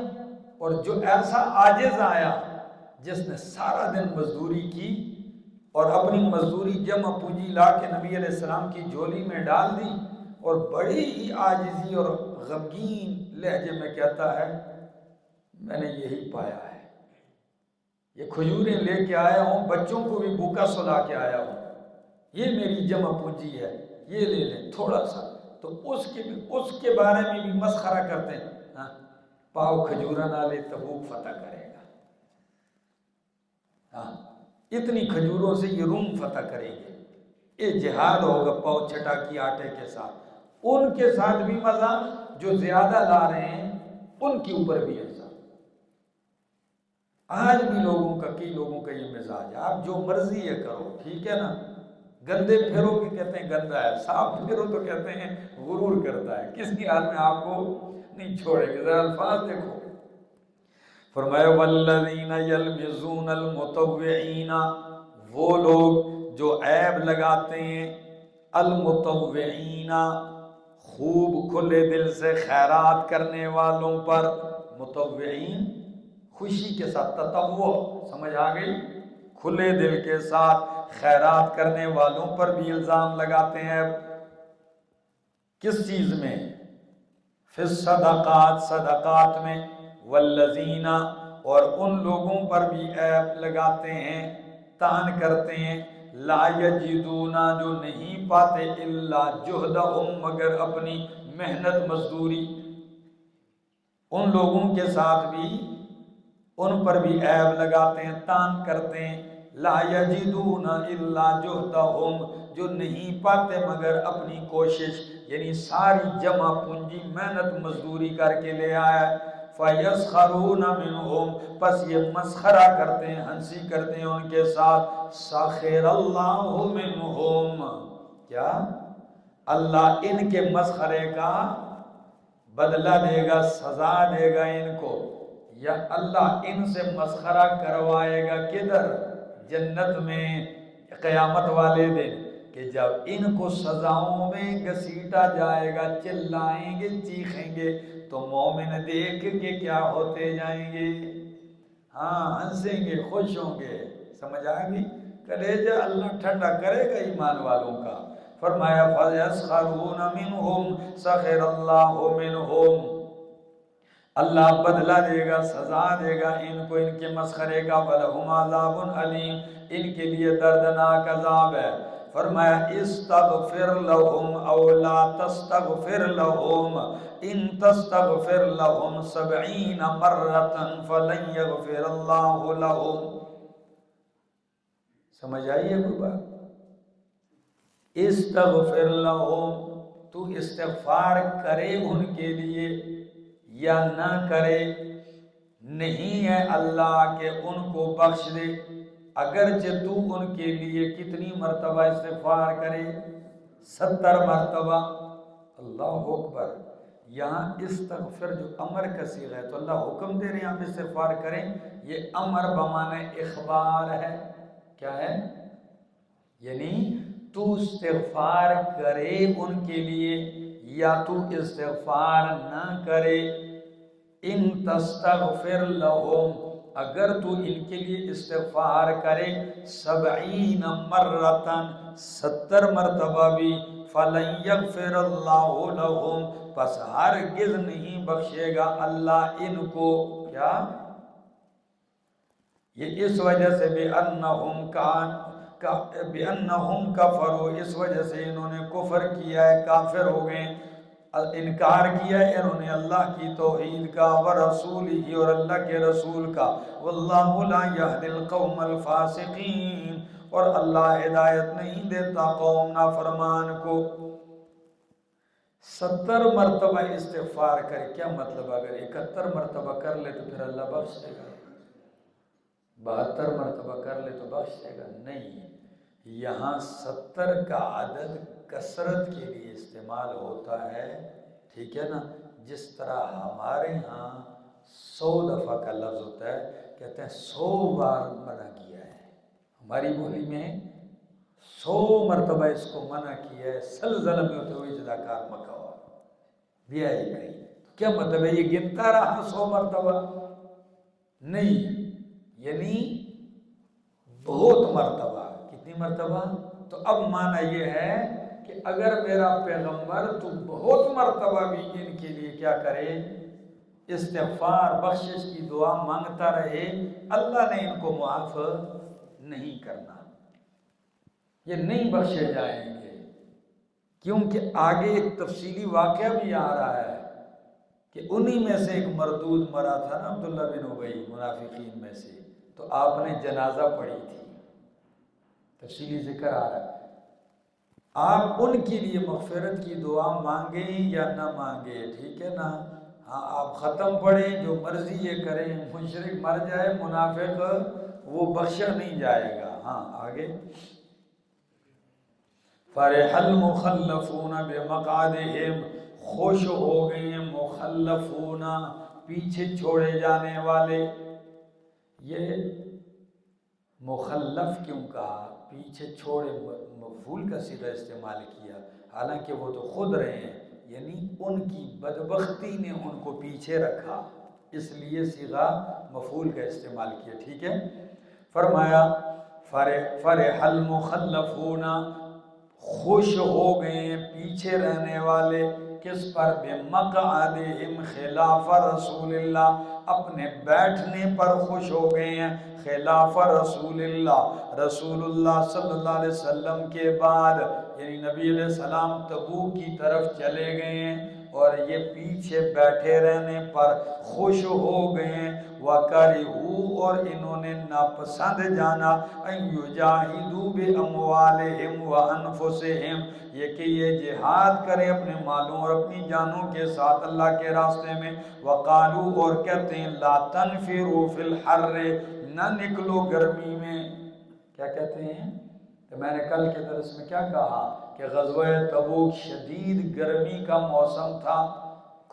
S1: اور جو ایسا عاجز آیا جس نے سارا دن مزدوری کی اور اپنی مزدوری جمع پونجی لا کے نبی علیہ السلام کی جھولی میں ڈال دی، اور بڑی ہی عاجزی اور غمگین لہجے میں کہتا ہے میں نے یہی پایا ہے، یہ کھجوریں لے کے آیا ہوں، بچوں کو بھی بھوکا سلا کے آیا ہوں، یہ میری جمع پونجی ہے، یہ لے لیں تھوڑا سا، تو اس کے بارے میں بھی مسخرہ کرتے ہیں، ہاں پاؤ کھجورہ نہ لے تبوک فتح کرے گا، ہاں اتنی کھجوروں سے یہ روم فتح کریں گے، یہ جہاد ہوگا پاؤ چھٹا کی آٹے کے ساتھ، ان کے ساتھ بھی مزہ، جو زیادہ لا رہے ہیں ان کے اوپر بھی ایسا۔ آج بھی کئی لوگوں کا یہ مزاج ہے، آپ جو مرضی ہے کرو، ٹھیک ہے نا، گندے پھیرو کے کہتے ہیں گندا ہے، صاف پھیرو تو کہتے ہیں غرور کرتا ہے، کسی حال میں آپ کو نہیں چھوڑے گا۔ ذرا الفاظ دیکھو، فرمایا والذین یلمزون المطوعین، وہ لوگ جو عیب لگاتے ہیں، المطوعین، خوب کھلے دل سے خیرات کرنے والوں پر، مطوعین خوشی کے ساتھ، تطوع سمجھ آ گئی، کھلے دل کے ساتھ خیرات کرنے والوں پر بھی الزام لگاتے ہیں۔ کس چیز میں؟ فی الصدقات، صدقات میں، والذین، اور ان لوگوں پر بھی عیب لگاتے ہیں، طعن کرتے ہیں، لا یجدون، جو نہیں پاتے، الا جہدہم، مگر اپنی محنت مزدوری، ان لوگوں کے ساتھ بھی ان پر بھی عیب لگاتے ہیں، تان کرتے ہیں۔ لا یجدون الا جہدہم، جو نہیں پاتے مگر اپنی کوشش، یعنی ساری جمع پونجی محنت مزدوری کر کے لے آیا۔ فَيَسْخَرُونَ مِنْهُمْ، پس یہ مسخرہ کرتے ہیں، ہنسی کرتے ہیں ان کے ساتھ۔ سَخِرَ اللَّهُ مِنْهُمْ، کیا اللہ ان کے مسخرے کا بدلہ دے گا، سزا دے گا ان کو، یا اللہ ان سے مسخرہ کروائے گا کدھر؟ جنت میں قیامت والے دن، کہ جب ان کو سزاؤں میں گھسیٹا جائے گا، چلائیں گے چیخیں گے، تو مومن دیکھ کے کیا ہوتے جائیں گے؟ ہاں ہنسیں گے، خوش ہوں گے۔ سمجھ آگئی؟ کلیجہ اللہ ٹھنڈا کرے گا ایمان والوں کا۔ فرمایا فَيَسْخَرُونَ مِنْهُمْ سَخِرَ اللَّهُ مِنْهُمْ، اللہ بدلہ دے گا، سزا دے گا ان کو ان کے مسخرے کا۔ وَلَهُمْ عَذَابٌ عَلِيمٌ، ان کے لیے دردناک عذاب ہے۔ فرمایا استغفر لهم او لا تستغفر لهم ان تستغفر لهم 70 مرة فلن يغفر الله لهم۔ سمجھ آئیے کوئی بات؟ استغفر لهم، تو استغفار کرے ان کے لیے یا نہ کرے، نہیں ہے اللہ کہ ان کو بخش دے، اگرچہ تو ان کے لیے کتنی مرتبہ استغفار کرے؟ 70 مرتبہ۔ اللہ اکبر۔ یہاں استغفر جو امر کا صیغہ ہے، تو اللہ حکم دے رہے ہیں آپ استغفار کریں، یہ امر بمعنی اخبار ہے۔ کیا ہے؟ یعنی تو استغفار کرے ان کے لیے یا تو استغفار نہ کرے۔ ان تستغفر لهم، اگر تو ان کے لیے استغفار کرے 70 مرتن، 70 مرتبہ بھی، فَلَن يَغْفِرَ اللَّهُ لَهُمْ، پس ہرگز نہیں بخشے گا اللہ ان کو۔ کیا؟ یہ اس وجہ سے بِأَنَّهُمْ كَفَرُوا، اس وجہ سے انہوں نے کفر کیا ہے، کافر ہو گئے، انکار کیا ہے انہوں نے اللہ کی توحید کا، وَرَسُولِهِ، اور اللہ کے رسول کا، وَاللَّهُ لَا يَهْدِي الْقَوْمَ الْفَاسِقِينَ، اور اللہ ہدایت نہیں دیتا قوم نافرمان کو۔ 70 مرتبہ استغفار کرے، کیا مطلب؟ اگر 71 مرتبہ کر لے تو پھر اللہ بخش دے گا، 72 مرتبہ کر لے تو بخش دے گا؟ نہیں، یہاں 70 کا عدد کثرت کے لیے استعمال ہوتا ہے، ٹھیک ہے نا؟ جس طرح ہمارے ہاں 100 دفعہ کا لفظ ہوتا ہے، کہتے ہیں 100 بار منع کیا ہے، ہماری بولی میں 100 مرتبہ اس کو منع کیا ہے، سلزلہ میں ہوتے ہوئے جداکار مکوا دیا ہی کہیں۔ کیا مطلب ہے؟ یہ گنتا رہا 100 مرتبہ؟ نہیں، یعنی بہت مرتبہ۔ کتنی مرتبہ؟ تو اب معنی یہ ہے کہ اگر میرا پیغمبر تو بہت مرتبہ بھی ان کے لیے کیا کرے؟ استغفار، بخشش کی دعا مانگتا رہے، اللہ نے ان کو معاف نہیں کرنا، یہ نہیں بخشے جائیں گے، کیونکہ آگے ایک تفصیلی واقعہ بھی آ رہا ہے کہ انہی میں سے ایک مردود مرا تھا نا، عبداللہ بن ابی، منافقین میں سے، تو آپ نے جنازہ پڑھی تھی، تفصیلی ذکر آ رہا ہے۔ آپ ان کے لیے مغفرت کی دعا مانگیں یا نہ مانگیں، ٹھیک ہے نا؟ ہاں آپ ختم پڑھیں، جو مرضی یہ کریں، مشرک مر جائے، منافق وہ بخشا نہیں جائے گا۔ ہاں آگے، فرح المخلفون بمقعدہم، خوش ہو گئے ہیں مخلفون، پیچھے چھوڑے جانے والے۔ یہ مخلف کیوں کہا؟ پیچھے چھوڑے، مفعول کا صیغہ استعمال کیا، حالانکہ وہ تو خود رہے ہیں، یعنی ان کی بدبختی نے ان کو پیچھے رکھا، اس لیے صیغہ مفعول کا استعمال کیا، ٹھیک ہے؟ فرمایا فرح المخلفون، خوش ہو گئے ہیں پیچھے رہنے والے، کس پر؟ بمقعدہم خلاف رسول اللہ، اپنے بیٹھنے پر خوش ہو گئے ہیں، خلاف رسول اللہ، رسول اللہ صلی اللہ علیہ وسلم کے بعد، یعنی نبی علیہ السلام تبوک کی طرف چلے گئے ہیں اور یہ پیچھے بیٹھے رہنے پر خوش ہو گئے، وَكَرِهُوا اور انہوں نے ناپسند جانا أَن يُجَاهِدُوا بِأَمْوَالِهِمْ وَأَنفُسِهِمْ یہ کہ یہ جہاد کریں اپنے مالوں اور اپنی جانوں کے ساتھ اللہ کے راستے میں، وَقَالُوا اور کہتے ہیں لَا تَنْفِرُوا فِي الْحَرِّ نہ نکلو گرمی میں، کیا کہتے ہیں؟ تو میں نے کل کے درس میں کیا کہا کہ غزوہ تبوک شدید گرمی کا موسم تھا،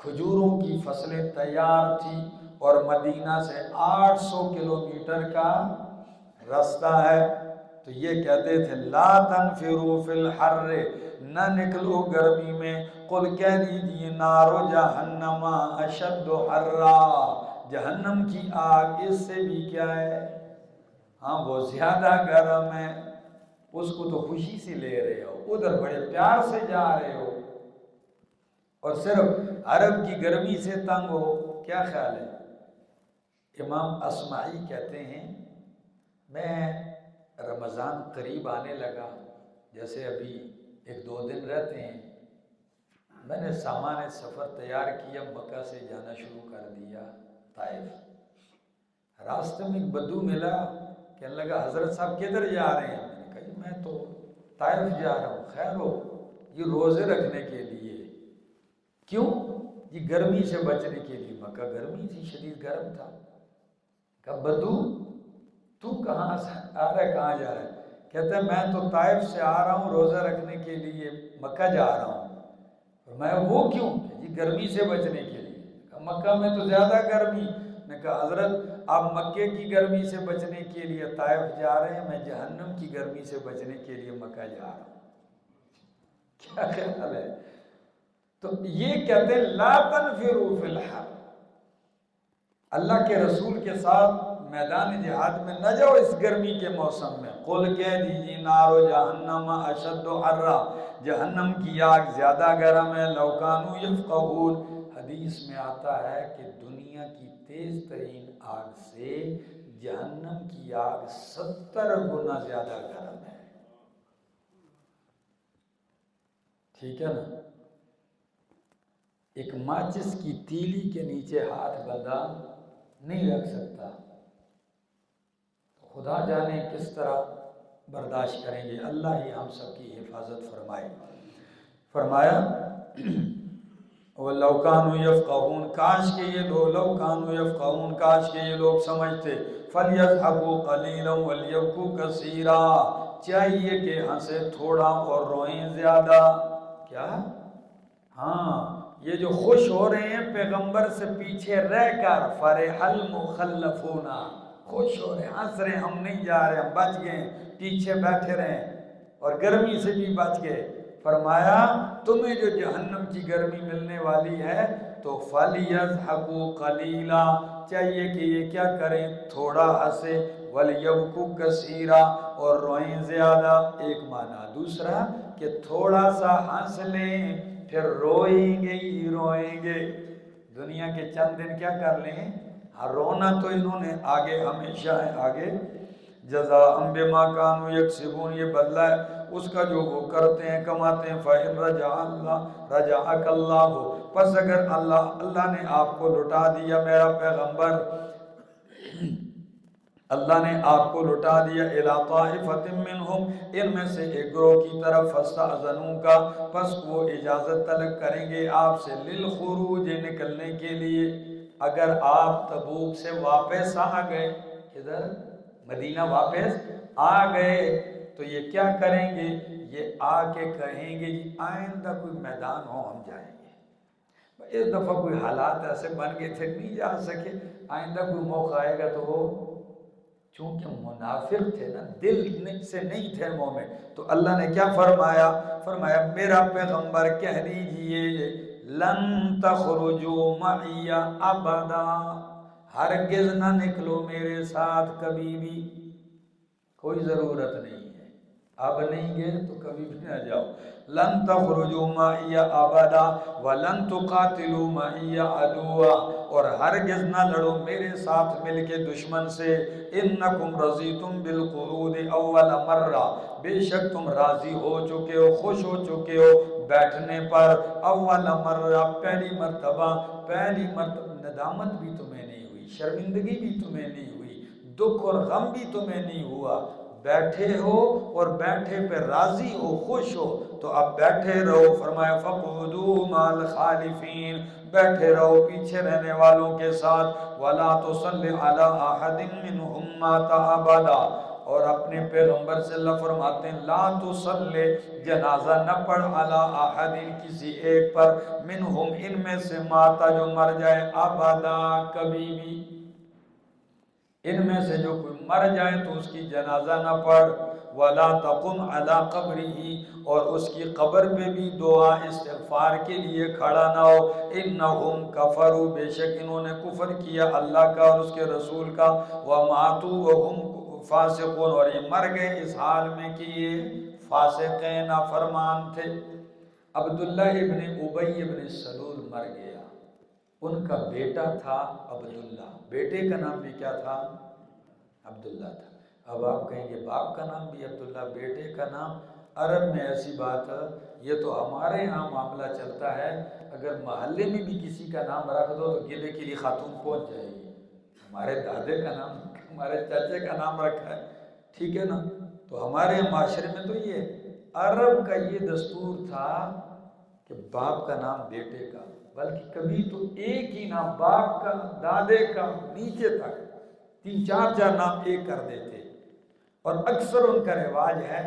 S1: کھجوروں کی فصلیں تیار تھی اور مدینہ سے 800 کلومیٹر کا راستہ ہے، تو یہ کہتے تھے لا تنفروا فی الحر نہ نکلو گرمی میں، قل کہہ دیجئے نار جہنم اشد حرا جہنم کی آگ اس سے بھی کیا ہے، ہاں وہ زیادہ گرم ہے، اس کو تو خوشی سے لے رہے ہو، ادھر بڑے پیار سے جا رہے ہو اور صرف عرب کی گرمی سے تنگ ہو، کیا خیال ہے؟ امام اصمعی کہتے ہیں میں رمضان قریب آنے لگا، جیسے ابھی 1-2 دن رہتے ہیں، میں نے سامان سفر تیار کیا، مکہ سے جانا شروع کر دیا طائف۔ راستے میں ایک بدو ملا، کہنے لگا حضرت صاحب کدھر جا رہے ہیں؟ میں نے کہا جی میں تو طائف جا رہا ہوں۔ خیر ہو، یہ روزے رکھنے کے لیے۔ کیوں؟ یہ گرمی سے بچنے کے لیے، مکہ گرمی تھی، شدید گرم تھا۔ کہا بدو تو کہاں سے آ رہا ہے، کہاں جا رہا ہے؟ کہتا ہے میں تو طائف سے آ رہا ہوں روزہ رکھنے کے لیے، مکہ جا رہا ہوں۔ میں وہ کیوں؟ جی گرمی سے بچنے کے لیے۔ کہا مکہ میں تو زیادہ گرمی۔ نے کہا حضرت آپ مکے کی گرمی سے بچنے کے لیے طائف جا رہے ہیں، میں جہنم کی گرمی سے بچنے کے لیے مکہ جا رہا ہوں۔ کیا خیال ہے؟ تو یہ کہتے ہیں لا تنفروا فی الحر، اللہ کے رسول کے ساتھ میدان جہاد میں نہ جاؤ اس گرمی کے موسم میں۔ قل کہہ دیجیے نار جہنم اشد حرا جہنم کی آگ زیادہ گرم ہے، لو کانوا یفقہون حدیث میں آتا ہے کہ دنیا کی تیز ترین آگ سے جہنم کی آگ 70 گنا زیادہ گرم ہے۔ ٹھیک ہے نا؟ ایک ماچس کی تیلی کے نیچے ہاتھ بندہ نہیں رکھ سکتا، خدا جانے کس طرح برداشت کریں گے، اللہ ہی ہم سب کی حفاظت فرمائے۔ فرمایا وَلَوْ كَانُوا يَفْقَهُونَ کاش کہ یہ لوگ لَوْ كَانُوا يَفْقَهُونَ کاش کہ یہ لوگ سمجھتے، فَلْيَضْحَكُوا قَلِيلًا وَلْيَبْكُوا كَثِيرًا چاہیے کہ ہنسے تھوڑا اور روئیں زیادہ۔ کیا؟ ہاں یہ جو خوش ہو رہے ہیں پیغمبر سے پیچھے رہ کر، فَرِحَ الْمُخَلَّفُونَ خوش ہو رہے ہیں، ہنس رہے ہیں، ہم نہیں جا رہے، ہم بچ گئے، پیچھے بیٹھے رہے اور گرمی سے بھی بچ گئے۔ فرمایا تمہیں جو جہنم کی گرمی ملنے والی ہے تو فَلْيَضْحَكُوا قَلِيلًا چاہیے کہ یہ کیا کریں، تھوڑا ہنسے، وَلْيَبْكُوا كَثِيرًا اور روئیں زیادہ، ایک معنی۔ دوسرا کہ تھوڑا سا ہنس لیں پھر روئیں گے ہی روئیں گے، دنیا کے چند دن کیا کر لیں، رونا تو انہوں نے آگے ہمیشہ ہے، آگے جزاء بما كانوا یکسبون یہ بدلہ ہے اس کا جو وہ کرتے ہیں کماتے ہیں۔ فَإِن رَجَعَكَ اللَّهُ پس اگر اللہ نے آپ کو لٹا دیا، میرا پیغمبر اللہ نے آپ کو لٹا دیا، إِلَىٰ طَائِفَةٍ مِّنْهُمْ ان میں سے ایک گروہ کی طرف، فَاسْتَأْذَنُوكَ پس وہ اجازت طلب کریں گے آپ سے، لِلْخُرُوجِ نکلنے کے لیے۔ اگر آپ تبوک سے واپس آ گئے، ادھر مدینہ واپس آ گئے تو یہ کیا کریں گے، یہ آ کے کہیں گے جی آئندہ کوئی میدان ہو ہم جائیں گے، اس دفعہ کوئی حالات ایسے بن گئے تھے نہیں جا سکے، آئندہ کوئی موقع آئے گا تو وہ، چونکہ منافق تھے نا، دل سے نہیں تھے مومن، تو اللہ نے کیا فرمایا، فرمایا میرا پیغمبر کہہ دیجئے لن تخرجوا معی ابدا ہرگز نہ نکلو میرے ساتھ کبھی بھی، کوئی ضرورت نہیں ہے، اب نہیں گئے تو کبھی بھی نہ جاؤ۔ لن تخرجوا معی ابدا ولن تقاتلوا معی عدوا اور ہرگز نہ لڑو میرے ساتھ مل کے دشمن سے، انکم رضیتم بالقعود اول مرہ بے شک تم راضی ہو چکے ہو، خوش ہو چکے ہو بیٹھنے پر اول مرہ پہلی مرتبہ ندامت بھی تمہیں نہیں ہوئی، شرمندگی بھی تمہیں نہیں ہوئی، دکھ اور غم بھی تمہیں نہیں ہوا، بیٹھے ہو اور بیٹھے پہ راضی ہو، خوش ہو، تو اب بیٹھے رہو۔ فرمایا فَقْعُدُوا مَعَ الْخَالِفِينَ، بیٹھے رہو پیچھے رہنے والوں کے ساتھ، وَلَا تُصَلِّ عَلَىٰ أَحَدٍ مِّنْهُمْ مَاتَ أَبَدًا، اور اپنے پیغمبر سے اللہ فرماتے ہیں لا تصلی، جنازہ نہ پڑھ، علی احد، کسی ایک پر، منہم، ان میں سے، ماتا، جو مر جائے، ابدا، کبھی بھی، ان میں سے جو کوئی مر جائے تو اس کی جنازہ نہ پڑھ، ولا تقم علی قبرہ، اور اس کی قبر پہ بھی دعا استغفار کے لیے کھڑا نہ ہو، انہم کفروا، بے شک انہوں نے کفر کیا اللہ کا اور اس کے رسول کا، وماتوا وہم فاسقون، اور یہ مر گئے اس حال میں کہ یہ فاسق نافرمان تھے۔ عبداللہ ابن ابی ابن سلول مر گیا، ان کا بیٹا تھا عبداللہ، بیٹے کا نام بھی کیا تھا؟ عبداللہ تھا۔ اب آپ کہیں گے باپ کا نام بھی عبداللہ، بیٹے کا نام؟ عرب میں ایسی بات ہے، یہ تو ہمارے یہاں معاملہ چلتا ہے، اگر محلے میں بھی کسی کا نام رکھ دو تو گلے کے لیے خاتون پہنچ جائے گی، ہمارے دادے کا نام، ہمارے چاچے کا نام رکھا ہے، ٹھیک ہے نا؟ تو ہمارے معاشرے میں تو یہ عرب کا یہ دستور تھا کہ باپ کا نام بیٹے کا، بلکہ کبھی تو ایک ہی نام، باپ کا، دادے کا، نیچے تک 3-4 نام ایک کر دیتے، اور اکثر ان کا رواج ہے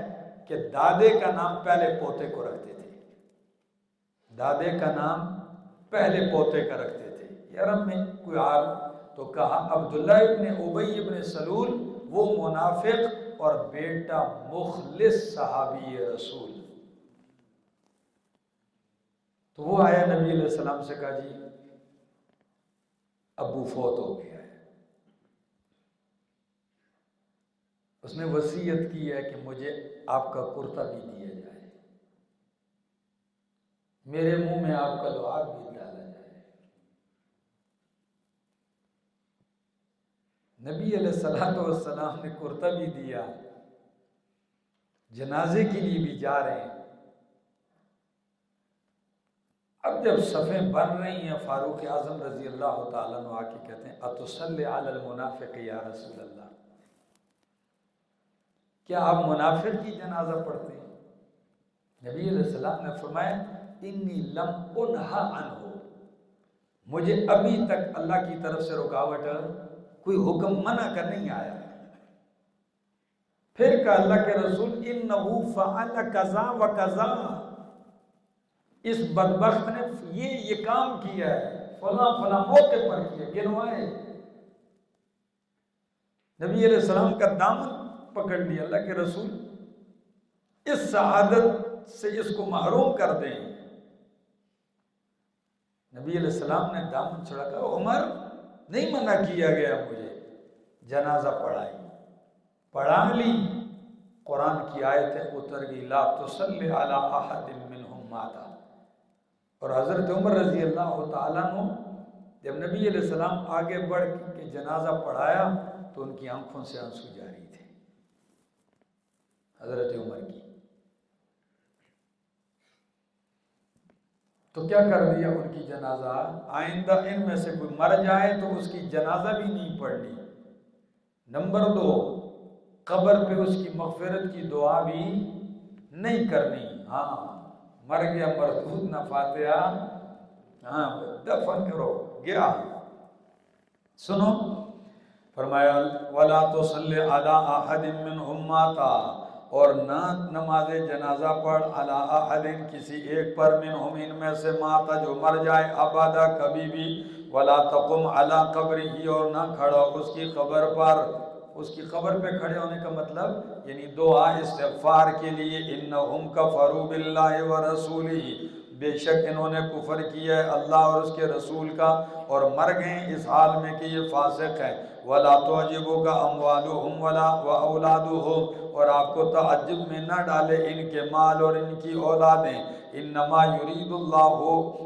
S1: کہ دادے کا نام پہلے پوتے کو رکھتے تھے، دادے کا نام پہلے پوتے کا رکھتے تھے، یہ عرب میں کوئی حال۔ تو کہا عبداللہ ابن ابی ابن سلول، وہ منافق اور بیٹا مخلص صحابی رسول، تو وہ آیا نبی علیہ السلام سے، کہا جی ابو فوت ہو گیا ہے، اس نے وصیت کی ہے کہ مجھے آپ کا کرتا بھی دیا جائے، میرے منہ میں آپ کا لعاب بھی ڈالا جائے۔ نبی علیہ السلام نے کرتا بھی دیا، جنازے کے لیے بھی جا رہے ہیں۔ اب جب صفیں بن رہی ہیں، فاروق اعظم رضی اللہ تعالیٰ عنہ آ کے کہتے ہیں اتصلی علی المنافق یا رسول اللہ، کیا آپ منافق کی جنازہ پڑھتے ہیں؟ نبی علیہ السلام نے فرمایا انی لم انہا عنہ، مجھے ابھی تک اللہ کی طرف سے رکاوٹ، کوئی حکم منع کر نہیں آیا۔ پھر کہا اللہ کے رسول انہو فعل کذا و کذا، اس بدبخت نے یہ کام کیا ہے، فلاں فلاں موقع پر کیا، گنوائے۔ نبی علیہ السلام کا دامن پکڑ لیا اللہ کے رسول، اس سعادت سے اس کو محروم کر دیں۔ نبی علیہ السلام نے دامن چھڑا کر، عمر نہیں منع کیا گیا مجھے، جنازہ پڑھائی، پڑھا لی، قرآن کی آیتیں اتر گئی لا تصلی علی احد منہم ماتا، اور حضرت عمر رضی اللہ تعالیٰ عنہ جب نبی علیہ السلام آگے بڑھ کے جنازہ پڑھایا تو ان کی آنکھوں سے آنسو جاری تھے، حضرت عمر کی۔ تو کیا کر دیا ان کی جنازہ، آئندہ ان میں سے کوئی مر جائے تو اس کی جنازہ بھی نہیں پڑھنی۔ نمبر 2، قبر پہ اس کی مغفرت کی دعا بھی نہیں کرنی۔ ہاں مر گیا مردود نہ فاتحہ، ہاں دفن کرو، گیا۔ سنو، فرمایا وَلَا تُصَلِّ عَلَىٰ أَحَدٍ مِّنْهُمْ مَاتَ، اور نہ نماز جنازہ پڑھ علی احد، کسی ایک پر، منہم، ان میں سے، ماتا، جو مر جائے، ابدا، کبھی بھی، ولا تقم علی قبرہ، اور نہ کھڑا اس کی قبر پر۔ اس کی قبر پہ کھڑے ہونے کا مطلب یعنی دعا استغفار کے لیے، انہم کفروا باللہ ورسولہ، بے شک انہوں نے کفر کیا ہے اللہ اور اس کے رسول کا، اور مر گئے اس حال میں کہ یہ فاسق ہیں۔ وَلَا تُعْجِبُكَ أَمْوَالُهُمْ وَلَا وَأَوْلَادُهُمْ، اور آپ کو تعجب میں نہ ڈالے ان کے مال اور ان کی اولادیں۔ انما یرید اللہ،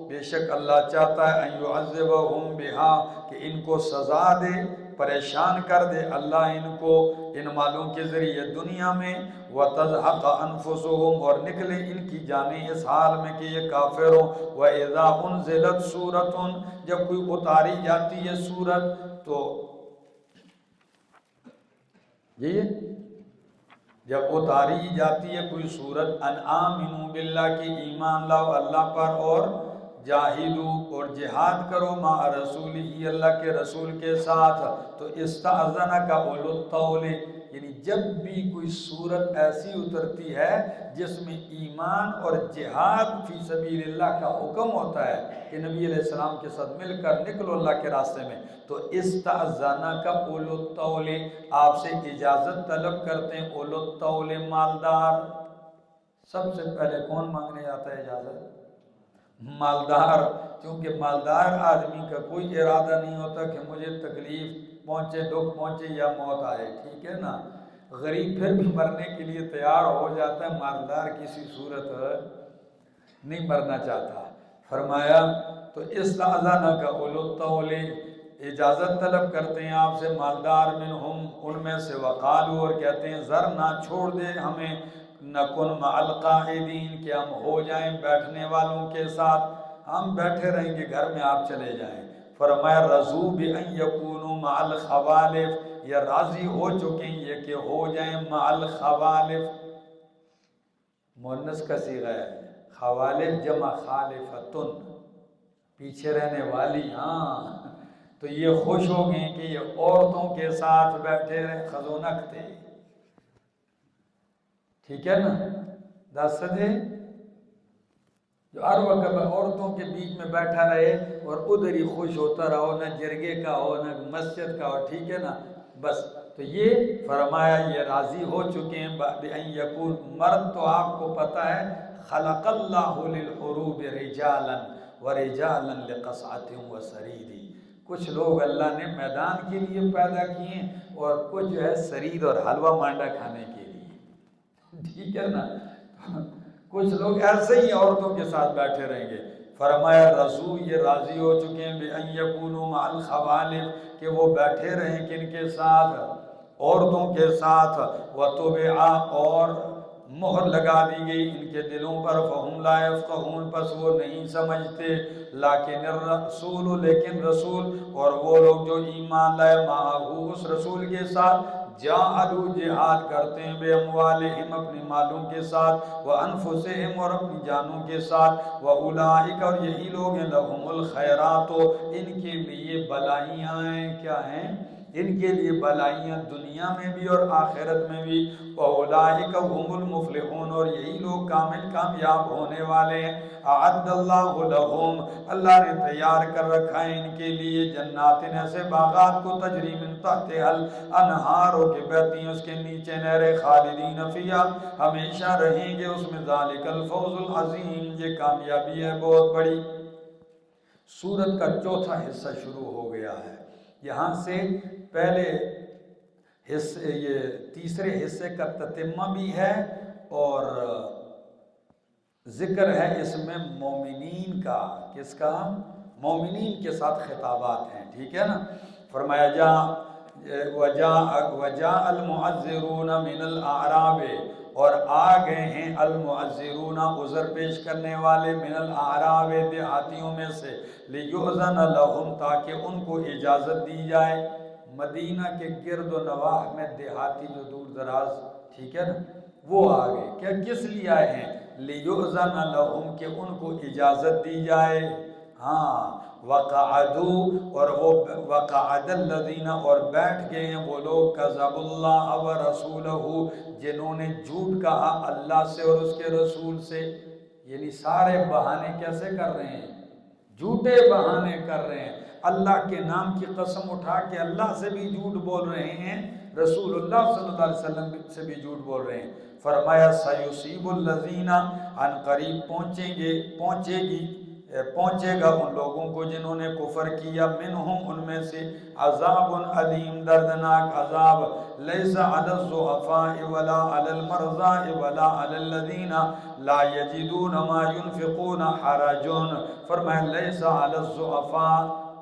S1: بے شک اللہ چاہتا ہے، ان یعذبہم بہا، کہ ان کو سزا دے پریشان کر دے اللہ ان کو ان مالوں کے ذریعے دنیا میں، وَتَزْحَقَ أَنفُسُهُمْ اور نکلے ان کی جانیں اس حال میں کہ یہ کافر ہوں، وَإِذَا أُنزِلَتْ سُورَةٌ جب کوئی اتاری جاتی ہے سورت تو یہ جب اتاری جاتی ہے کوئی سورت ان آمنوا باللہ کی ایمان لاؤ اللہ پر، اور جاہدو اور جہاد کرو مع رسول ہی اللہ کے رسول کے ساتھ، تو استاذنک اولو الطول یعنی جب بھی کوئی صورت ایسی اترتی ہے جس میں ایمان اور جہاد فی سبیل اللہ کا حکم ہوتا ہے کہ نبی علیہ السلام کے ساتھ مل کر نکلو اللہ کے راستے میں، تو استاذنک اولو الطول آپ سے اجازت طلب کرتے ہیں اولو الطول مالدار۔ سب سے پہلے کون مانگنے آتا ہے اجازت؟ مالدار، کیونکہ مالدار آدمی کا کوئی ارادہ نہیں ہوتا کہ مجھے تکلیف پہنچے، دکھ پہنچے یا موت آئے، ٹھیک ہے نا۔ غریب پھر بھی مرنے کے لیے تیار ہو جاتا ہے، مالدار کسی صورت نہیں مرنا چاہتا۔ فرمایا تو استاذنک اولو الطول اجازت طلب کرتے ہیں آپ سے مالدار منہم ان میں سے، وقالو اور کہتے ہیں ذرنا چھوڑ دے ہمیں، نکن مع القاعدین کہ ہم ہو جائیں بیٹھنے والوں کے ساتھ، ہم بیٹھے رہیں گے گھر میں آپ چلے جائیں۔ فرمایا رضو بان یکونوا مع الخوالف یا راضی ہو چکے ہیں یہ کہ ہو جائیں مع الخوالف، مؤنث کا صیغہ ہے، خوالف جمع خالفتن پیچھے رہنے والی، ہاں تو یہ خوش ہو گئے کہ یہ عورتوں کے ساتھ بیٹھے رہے، خزونک تھے، ٹھیک ہے نا، دس دے جو ہر وقت عورتوں کے بیچ میں بیٹھا رہے اور ادھر ہی خوش ہوتا رہو، نہ جرگے کا ہو نہ مسجد کا ہو، ٹھیک ہے نا، بس تو یہ فرمایا یہ راضی ہو چکے ہیں بأن یکون، مرد تو آپ کو پتہ ہے خلق اللہ للحروب رجالا ورجالا لقصعۃ وسرید، کچھ لوگ اللہ نے میدان کے لیے پیدا کیے اور کچھ جو ہے سرید اور حلوہ مانڈا کھانے کے لیے، ٹھیک ہے نا، کچھ لوگ ایسے ہی عورتوں کے ساتھ بیٹھے رہیں گے۔ فرمایا رضو یہ راضی ہو چکے ہیں بأن یکونوا مع الخوالف کہ وہ بیٹھے رہیں کن کے ساتھ، عورتوں کے ساتھ، وطبع اور مہر لگا دی گئی ان کے دلوں پر، فہم لا یفقہون پس وہ نہیں سمجھتے، لیکن الرسول لیکن رسول اور وہ لوگ جو ایمان لائے معہو اس رسول کے ساتھ، جاہدوا جہاد کرتے ہیں بے اموالہم اپنی مالوں کے ساتھ، وانفسہم اور اپنی جانوں کے ساتھ، واولئک اور یہی لوگ ہیں لہم الخیرات ان کے لیے بلائیاں ہیں، کیا ہیں؟ ان کے لیے بلائیاں دنیا میں بھی اور آخرت میں بھی، واولئک هم المفلحون اور یہی لوگ کامل کامیاب ہونے والے ہیں۔ اعد اللہ لہم اللہ نے تیار کر رکھا ہے ان کے لیے جنات ایسے باغات کو تجری من تحتها الانہار ہو کے بہتی ہیں اس کے نیچے نہریں، خالدین فیہا ہمیشہ رہیں گے اس میں، ذالک الفوز العظیم یہ کامیابی ہے بہت بڑی۔ سورت کا چوتھا حصہ شروع ہو گیا ہے، یہاں سے پہلے حصے یہ تیسرے حصے کا تتمہ بھی ہے اور ذکر ہے اس میں مومنین کا، کس کا؟ مومنین کے ساتھ خطابات ہیں، ٹھیک ہے نا۔ فرمایا وجاء المعذرون من الاعراب اور آ گئے ہیں المعذرون عذر پیش کرنے والے من الاعراب دیہاتیوں میں سے، لیؤذن لہم تاکہ ان کو اجازت دی جائے، مدینہ کے گرد و نواح میں دیہاتی جو دور دراز، ٹھیک ہے نا، وہ آ گئے، کیا کس لیے آئے ہیں؟ لیؤذن لہم کہ ان کو اجازت دی جائے، ہاں، وقعدوا اور وہ وقعد الذین اور بیٹھ گئے ہیں وہ لوگ کذبوا اللہ ورسولہ جنہوں نے جھوٹ کہا اللہ سے اور اس کے رسول سے، یعنی سارے بہانے کیسے کر رہے ہیں؟ جھوٹے بہانے کر رہے ہیں، اللہ کے نام کی قسم اٹھا کے اللہ سے بھی جھوٹ بول رہے ہیں، رسول اللہ صلی اللہ علیہ وسلم سے بھی جھوٹ بول رہے ہیں۔ فرمایا سیصیب الذین ان قریب پہنچے گا ان لوگوں کو جنہوں نے کفر کیا، منہم ان میں سے، عذاب علیم دردناک عذاب، لیس علی الضعفاء ولا علی المرضى ولا علی الذین لا یجدون ما ينفقون حرج، فرمایا لیس علی الضعفاء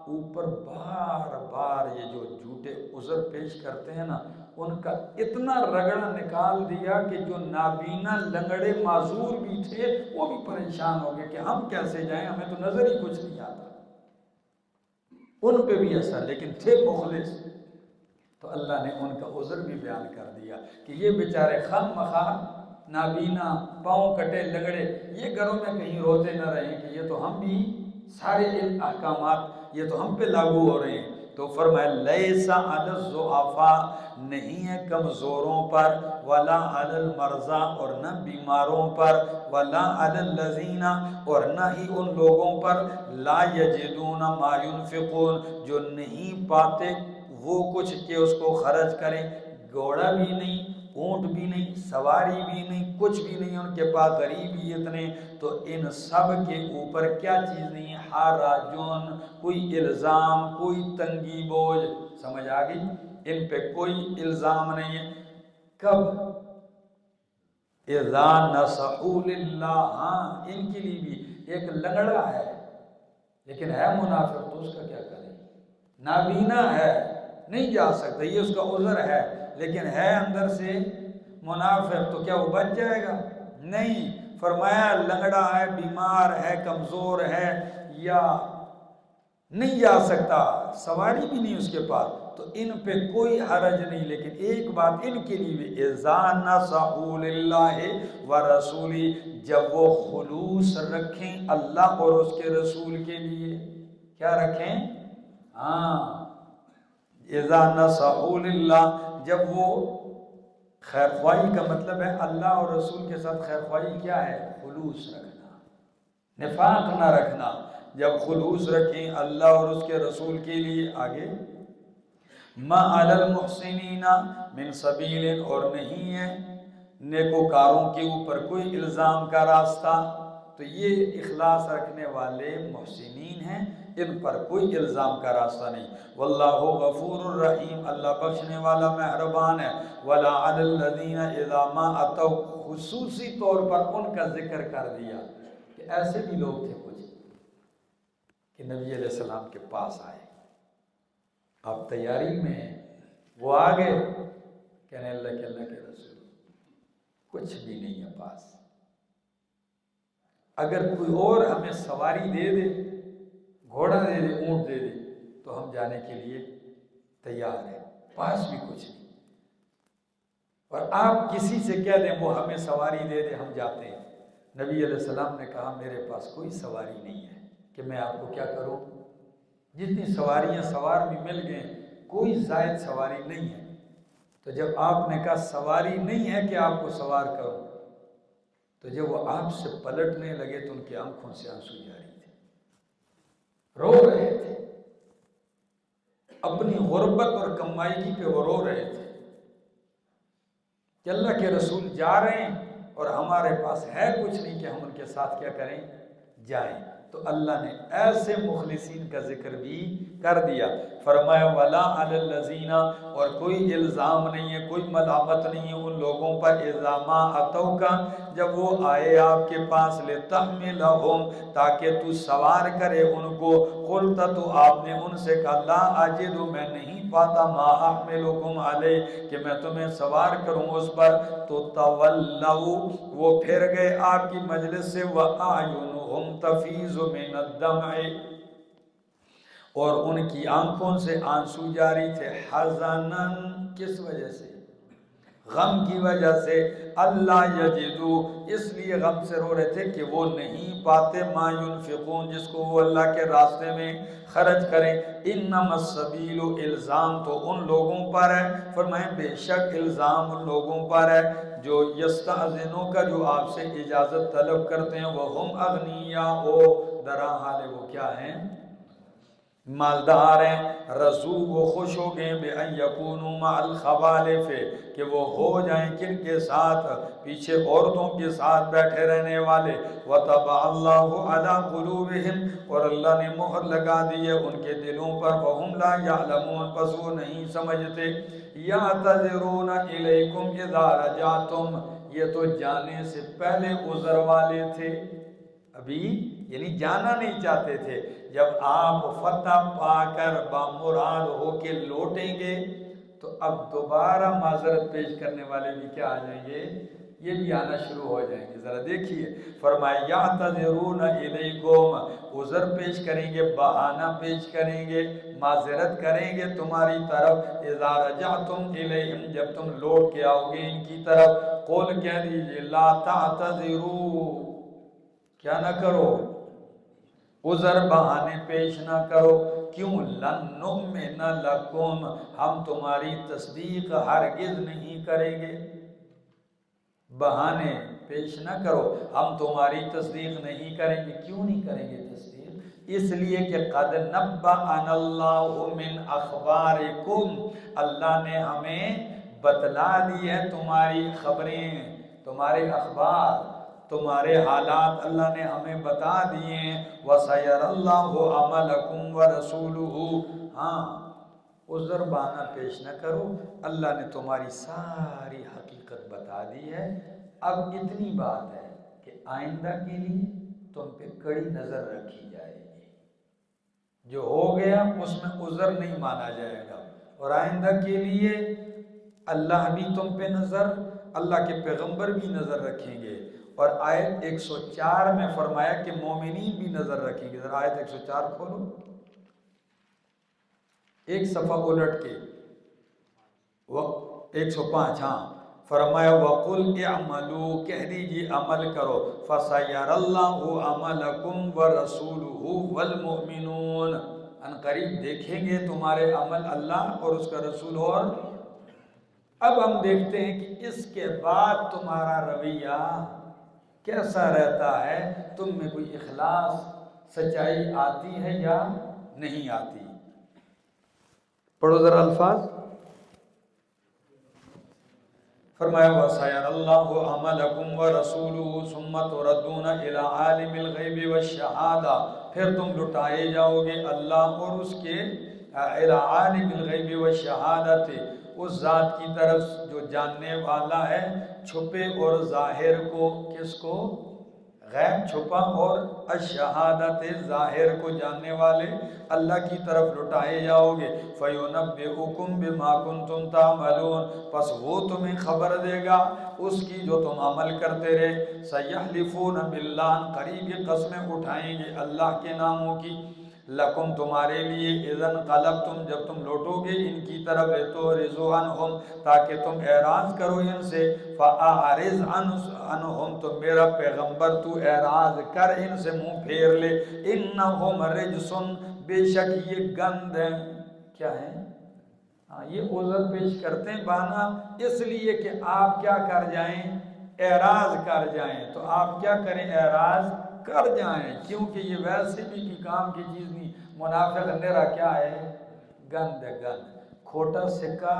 S1: اوپر بار بار یہ جو جھوٹے عذر پیش کرتے ہیں نا، ان کا اتنا رگڑا نکال دیا کہ جو نابینا لنگڑے معذور بھی تھے وہ بھی پریشان ہو گئے کہ ہم کیسے جائیں، ہمیں تو نظر ہی کچھ نہیں آتا۔ ان پہ بھی اثر، لیکن تھے مخلص، تو اللہ نے ان کا عذر بھی بیان کر دیا کہ یہ بیچارے خام مخواہ نابینا، پاؤں کٹے لگڑے، یہ گھروں میں کہیں روتے نہ رہیں کہ یہ تو ہم بھی سارے ان احکامات یہ تو ہم پہ لاگو ہو رہے ہیں۔ تو فرمایا لیسا علی الضعفاء، نہیں ہے کمزوروں پر، ولا علی المرضى، اور نہ بیماروں پر، ولا علی الذین، اور نہ ہی ان لوگوں پر، لا یجدون ما ينفقون، جو نہیں پاتے وہ کچھ کہ اس کو خرچ کریں، گھوڑا بھی نہیں، اونٹ بھی نہیں، سواری بھی نہیں، کچھ بھی نہیں ان کے پاس، غریب ہی اتنے، تو ان سب کے اوپر کیا چیز نہیں ہے؟ حراجون، کوئی الزام، کوئی تنگی بوجھ، سمجھ آ گئی؟ ان پہ کوئی الزام نہیں ہے۔ کب؟ اذا نصحوا للہ، ہاں ان کے لیے بھی ایک لنگڑا ہے لیکن ہے منافق، تو اس کا کیا کریں؟ نابینا ہے، نہیں جا سکتا، یہ اس کا عذر ہے، لیکن ہے اندر سے منافق، تو کیا وہ بچ جائے گا؟ نہیں۔ فرمایا لنگڑا ہے، بیمار ہے، کمزور ہے، یا نہیں جا سکتا، سواری بھی نہیں اس کے پاس، تو ان پہ کوئی حرج نہیں، لیکن ایک بات ان کے لیے بھی، اذا نصحوا للہ ورسولہ، جب وہ خلوص رکھیں اللہ اور اس کے رسول کے لیے، کیا رکھیں؟ ہاں، اذا نصحوا للہ، جب وہ خیر خواہی کا مطلب ہے اللہ اور رسول کے ساتھ خیر خواہی کیا ہے؟ خلوص رکھنا، نفاق نہ رکھنا۔ جب خلوص رکھیں اللہ اور اس کے رسول کے لیے، آگے ما علی المحسنین من سبیل، اور نہیں ہے نیکوکاروں کے اوپر کوئی الزام کا راستہ، تو یہ اخلاص رکھنے والے محسنین ہیں، ان پر کوئی الزام کا راستہ نہیں۔ واللہ غفور الرحیم، اللہ بخشنے والا مہربان ہے۔ ولا علی الذین اذا ما اتوا، خصوصی طور پر ان کا ذکر کر دیا کہ ایسے بھی لوگ تھے کچھ کہ نبی علیہ السلام کے پاس آئے، آپ تیاری میں ہیں، وہ آگے کہنے اللہ کے رسول کچھ بھی نہیں ہے پاس، اگر کوئی اور ہمیں سواری دے دے، گھوڑا دے دے، اونٹ دے دے، تو ہم جانے کے لیے تیار ہیں، پاس بھی کچھ نہیں، اور آپ کسی سے کہہ دیں وہ ہمیں سواری دے دے، ہم جاتے ہیں۔ نبی علیہ السلام نے کہا میرے پاس کوئی سواری نہیں ہے کہ میں آپ کو کیا کروں، جتنی سواریاں سوار بھی مل گئے، کوئی زائد سواری نہیں ہے۔ تو جب آپ نے کہا سواری نہیں ہے کہ آپ کو سوار کرو، تو جب وہ آپ سے پلٹنے لگے تو ان کی آنکھوں سے آنسو جاری تھے، رو رہے تھے، اپنی غربت اور کمائیگی پہ وہ رو رہے تھے کہ اللہ کے رسول جا رہے ہیں اور ہمارے پاس ہے کچھ نہیں کہ ہم ان کے ساتھ کیا کریں، جائیں۔ تو اللہ نے ایسے مخلصین کا ذکر بھی کر دیا، فرمایا ولا علی الذین، اور کوئی الزام نہیں ہے، کوئی ملامت نہیں ہے ان لوگوں پر، اذا ما اتوک، جب وہ آئے آپ کے پاس، لتحملہم، تاکہ تو سوار کرے ان کو، قلت، تو آپ نے ان سے کہا لا اجد، میں نہیں پاتا، ما احملکم علیہ، کہ میں تمہیں سوار کروں اس پر، تو تولوا، وہ پھر گئے آپ کی مجلس سے، وَأَعْيُنُهُمْ تَفِيضُ مِنَ الدَّمْعِ، اور ان کی آنکھوں سے آنسو جاری تھے، حزناً، کس وجہ سے؟ غم کی وجہ سے، اللہ یجدو، اس لیے غم سے رو رہے تھے کہ وہ نہیں پاتے، ما ينفقون، جس کو وہ اللہ کے راستے میں خرچ کریں۔ انما السبیل، الزام تو ان لوگوں پر ہے، فرمائیں بے شک الزام ان لوگوں پر ہے جو یستأذنون کا، جو آپ سے اجازت طلب کرتے ہیں، وہ ہم اغنیاء، درا حال وہ کیا ہیں؟ مالدار ہیں، رضو، وہ خوش ہو گئے، بِأَن يَكُونُوا مَعَ الْخَوَالِفِ، کہ وہ ہو جائیں کن کے ساتھ؟ پیچھے عورتوں کے ساتھ بیٹھے رہنے والے، وَطَبَعَ اللَّهُ عَلَىٰ قُلُوبِهِمْ، اور اللہ نے مہر لگا دی ہے ان کے دلوں پر، وَهُمْ لَا يَعْلَمُونَ، پس وہ نہیں سمجھتے۔ يَعْتَذِرُونَ إِلَيْكُمْ إِذَا رَجَعْتُمْ، یہ تو جانے سے پہلے عذر والے تھے، ابھی یعنی جانا نہیں چاہتے تھے. جب آپ فتح پا کر بامراد ہو کے لوٹیں گے تو اب دوبارہ معذرت پیش کرنے والے بھی کیا آ جائیں گے؟ یہ بھی آنا شروع ہو جائیں گے. ذرا دیکھیے فرمایا یعتذرون الیکم، عذر پیش کریں گے، بہانہ پیش کریں گے، معذرت کریں گے تمہاری طرف. اذا رجعتم الیہم، جب تم لوٹ کے آؤ گے ان کی طرف. قول کہہ دیجئے لا تعتذروا، کیا نہ کرو، عذر بہانے پیش نہ کرو. کیوں؟ لن نؤمن لکم، ہم تمہاری تصدیق ہرگز نہیں کریں گے. بہانے پیش نہ کرو، ہم تمہاری تصدیق نہیں کریں گے. کیوں نہیں کریں گے تصدیق؟ اس لیے کہ قد نبأنا اللہ من اخبارکم، اللہ نے ہمیں بتلا دی ہے تمہاری خبریں، تمہارے اخبار، تمہارے حالات اللہ نے ہمیں بتا دیے ہیں. وَسَيَرَ اللَّهُ عَمَلَكُمْ وَرَسُولُهُ، ہاں عذر بہانہ پیش نہ کرو، اللہ نے تمہاری ساری حقیقت بتا دی ہے. اب اتنی بات ہے کہ آئندہ کے لیے تم پہ کڑی نظر رکھی جائے گی. جو ہو گیا اس میں عذر نہیں مانا جائے گا، اور آئندہ کے لیے اللہ بھی تم پہ نظر، اللہ کے پیغمبر بھی نظر رکھیں گے. اور آیت 104 میں فرمایا کہ مومنین بھی نظر رکھیں گے. ذرا آیت 104 کھولو، ایک صفحہ الٹ کے، 105. ہاں فرمایا وَقُلْ اعْمَلُوا، کہہ دیجئے عمل کرو. فَسَيَرَ اللَّهُ عَمَلَكُمْ وَرَسُولُهُ وَالْمُؤْمِنُونَ، ان قریب دیکھیں گے تمہارے عمل اللہ اور اس کا رسول. اور اب ہم دیکھتے ہیں کہ اس کے بعد تمہارا رویہ کیسا رہتا ہے، تم میں کوئی اخلاص، سچائی آتی ہے یا نہیں آتی. پڑھو ذرا الفاظ. فرمایا وَسَيَرَ اللَّهُ عَمَلَكُمْ وَرَسُولُهُ ثُمَّ تُرَدُّونَ إِلَىٰ عَالِمِ الْغَيْبِ وَالشَّهَادَةِ، پھر تم لٹائے جاؤ گے اللہ اور اس کے إِلَىٰ عَالِمِ الْغَيْبِ وَالشَّهَادَةِ، اس ذات کی طرف جو جاننے والا ہے چھپے اور ظاہر کو. کس کو؟ غیب چھپا اور الشہادت ظاہر کو جاننے والے اللہ کی طرف لٹائے جاؤ گے. فَيُنَبِّئُكُمْ بِمَا كُنْتُمْ تَعْمَلُونَ، پس وہ تمہیں خبر دے گا اس کی جو تم عمل کرتے رہے. سَيَحْلِفُونَ بِاللَّهِ، قریب یہ قسمیں اٹھائیں گے اللہ کے ناموں کی. لَكُمْ تمہارے لیے، اِذَا انقلبتم جب تم لوٹو گے ان کی طرف، لِتُعْرِضُوا عَنْهُمْ تاکہ تم اعراض کرو ان سے. فَأَعْرِضْ عَنْهُمْ، تو میرا پیغمبر تو اعراض کر ان سے، منہ پھیر لے. إِنَّهُمْ رِجْسٌ، بے شک یہ گند ہیں. کیا ہیں؟ یہ عذر پیش کرتے ہیں بہانہ اس لیے کہ آپ کیا کر جائیں؟ اعراض کر جائیں. تو آپ کیا کریں؟ اعراض کر جائیں، کیونکہ یہ ویسے بھی کوئی کام کی چیز نہیں. منافق اندھیرا کیا ہے؟ گند ہے، گند. کھوٹا سکہ